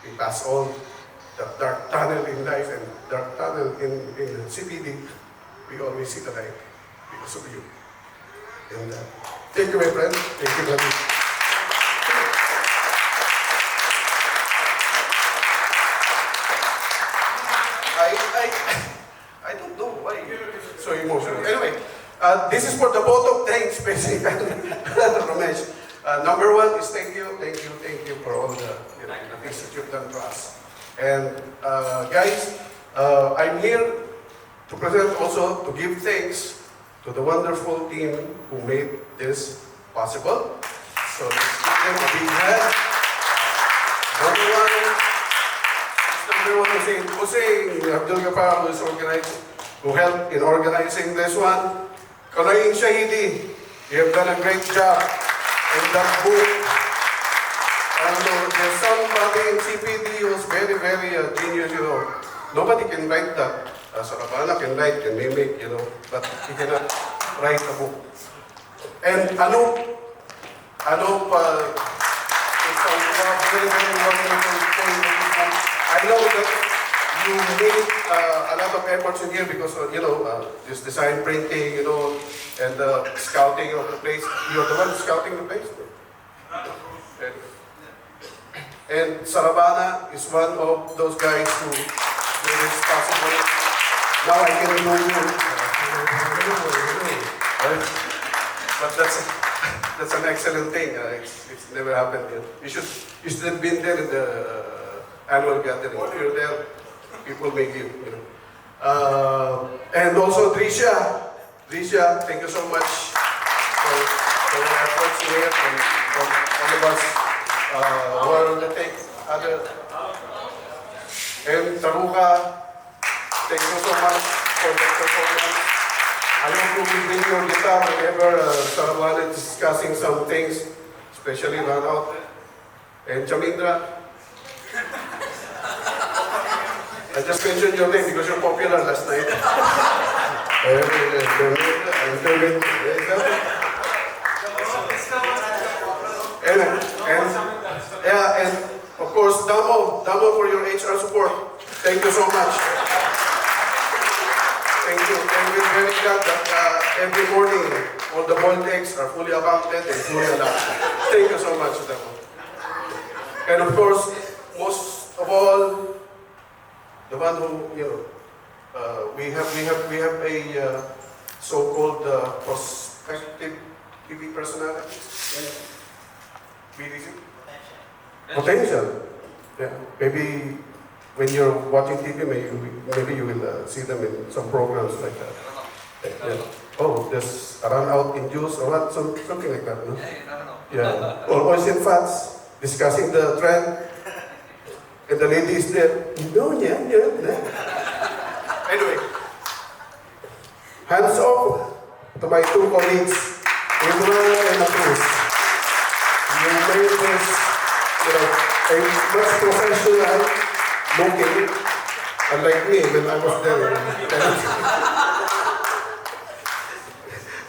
we pass on the dark tunnel in life and dark tunnel in CPD, we always see the light because of you. And thank you, my friend. Thank you, brother. I don't know why you're so emotional. Anyway, this is for the vote of thanks, basically, Ramesh. Number one is thank you for all the things that you've done to us. And guys, I'm here to present also to give thanks to the wonderful team who made this possible. So let's give them a big hand. Number one, Hussein Abdul Ghaffar, who helped in organizing this one. Kalain Shahidi, you have done a great job in that book. And there's somebody in CPD who's very, very genius, Nobody can write that. Sarabana can write, can mimic, but he cannot write a book. And Anup, it's a very, very wonderful thing. I know that you made a lot of efforts in here because, this design printing, and the scouting of the place. You're the one scouting the place? And Sarabana is one of those guys who made it possible. Now I can do but that's an excellent thing. It's never happened yet. You should have been there in the annual gathering. If you're there, people make you, And also Trisha, thank you so much for your efforts here and from all of us who are on the take. And Taruka, thank you so much for the performance. I hope you will bring your guitar whenever Sarabana is discussing some things, especially run out. And Chamindra, I just mentioned your name because you're popular last night. And of course, Damo for your HR support. Thank you so much. Thank you. And we're very glad that every morning all the boiled eggs are fully accounted and fully allowed. Thank you so much, Damo. And of course, most of all, the one who, we have a so-called prospective TV personalities in BDC. Potential. Yeah. Maybe when you're watching TV, maybe you will see them in some programs like that. Yeah. Oh, there's a run out in juice or what, something like that. No? Yeah. Or oil fats, discussing the trend. And the lady is there, yeah. Anyway, hands off to my two colleagues, Imran and Cruz. You made this, a much professional looking, unlike me when I was there.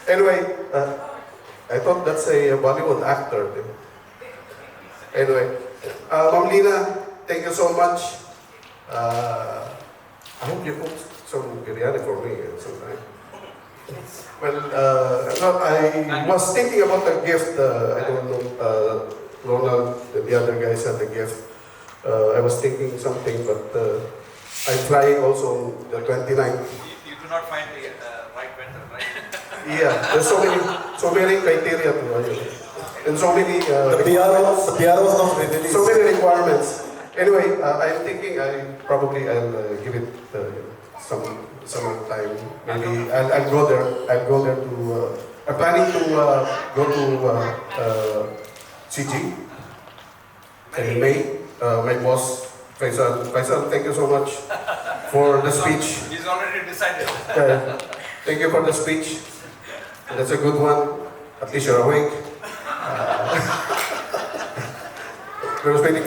Anyway, I thought that's a Bollywood actor. Anyway, Ma'am Lina, thank you so much. I hope you cooked some biryani for me sometime. Well, I was thinking about the gift. I don't know, Ronald and the other guys had the gift. I was thinking something, but I'm flying also on the 29th. You do not find the right vendor, right? Yeah, there's so many criteria to and so many the PR was not ready. So many requirements. Anyway, I'm thinking I'll give it some time. Maybe I'll go there. I'll go there to. I'm planning to go to CG in May. My boss Faisal, thank you so much for the speech. He's already decided. Thank you for the speech. That's a good one. At least you're awake. I was waiting.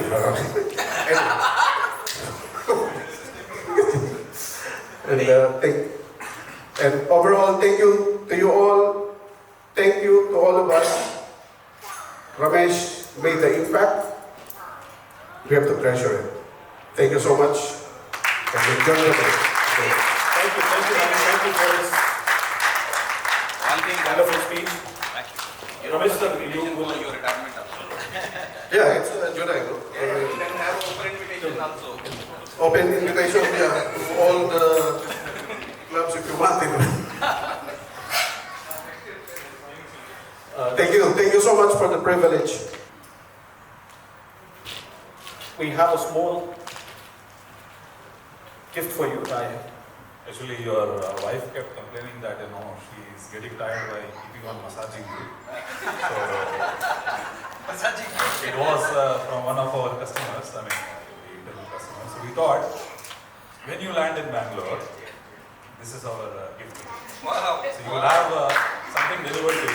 And overall, thank you to you all. Thank you to all of us. Ramesh made the impact. We have to treasure it. Thank you so much. enjoy your day. Thank you, Ramesh. Thank you for this wonderful speech. Thank you. Ramesh, sir, You will your retirement also. Yeah, it's July. No? You can have open invitation also. Open invitation, yeah, to all the clubs if you want. Thank you so much for the privilege. We have a small gift for you. Actually, your wife kept complaining that she is getting tired by keeping on massaging you. So it was from one of our customers. I mean, the internal customers. So we thought, when you land in Bangalore, this is our gift. Wow. So you will have something delivered to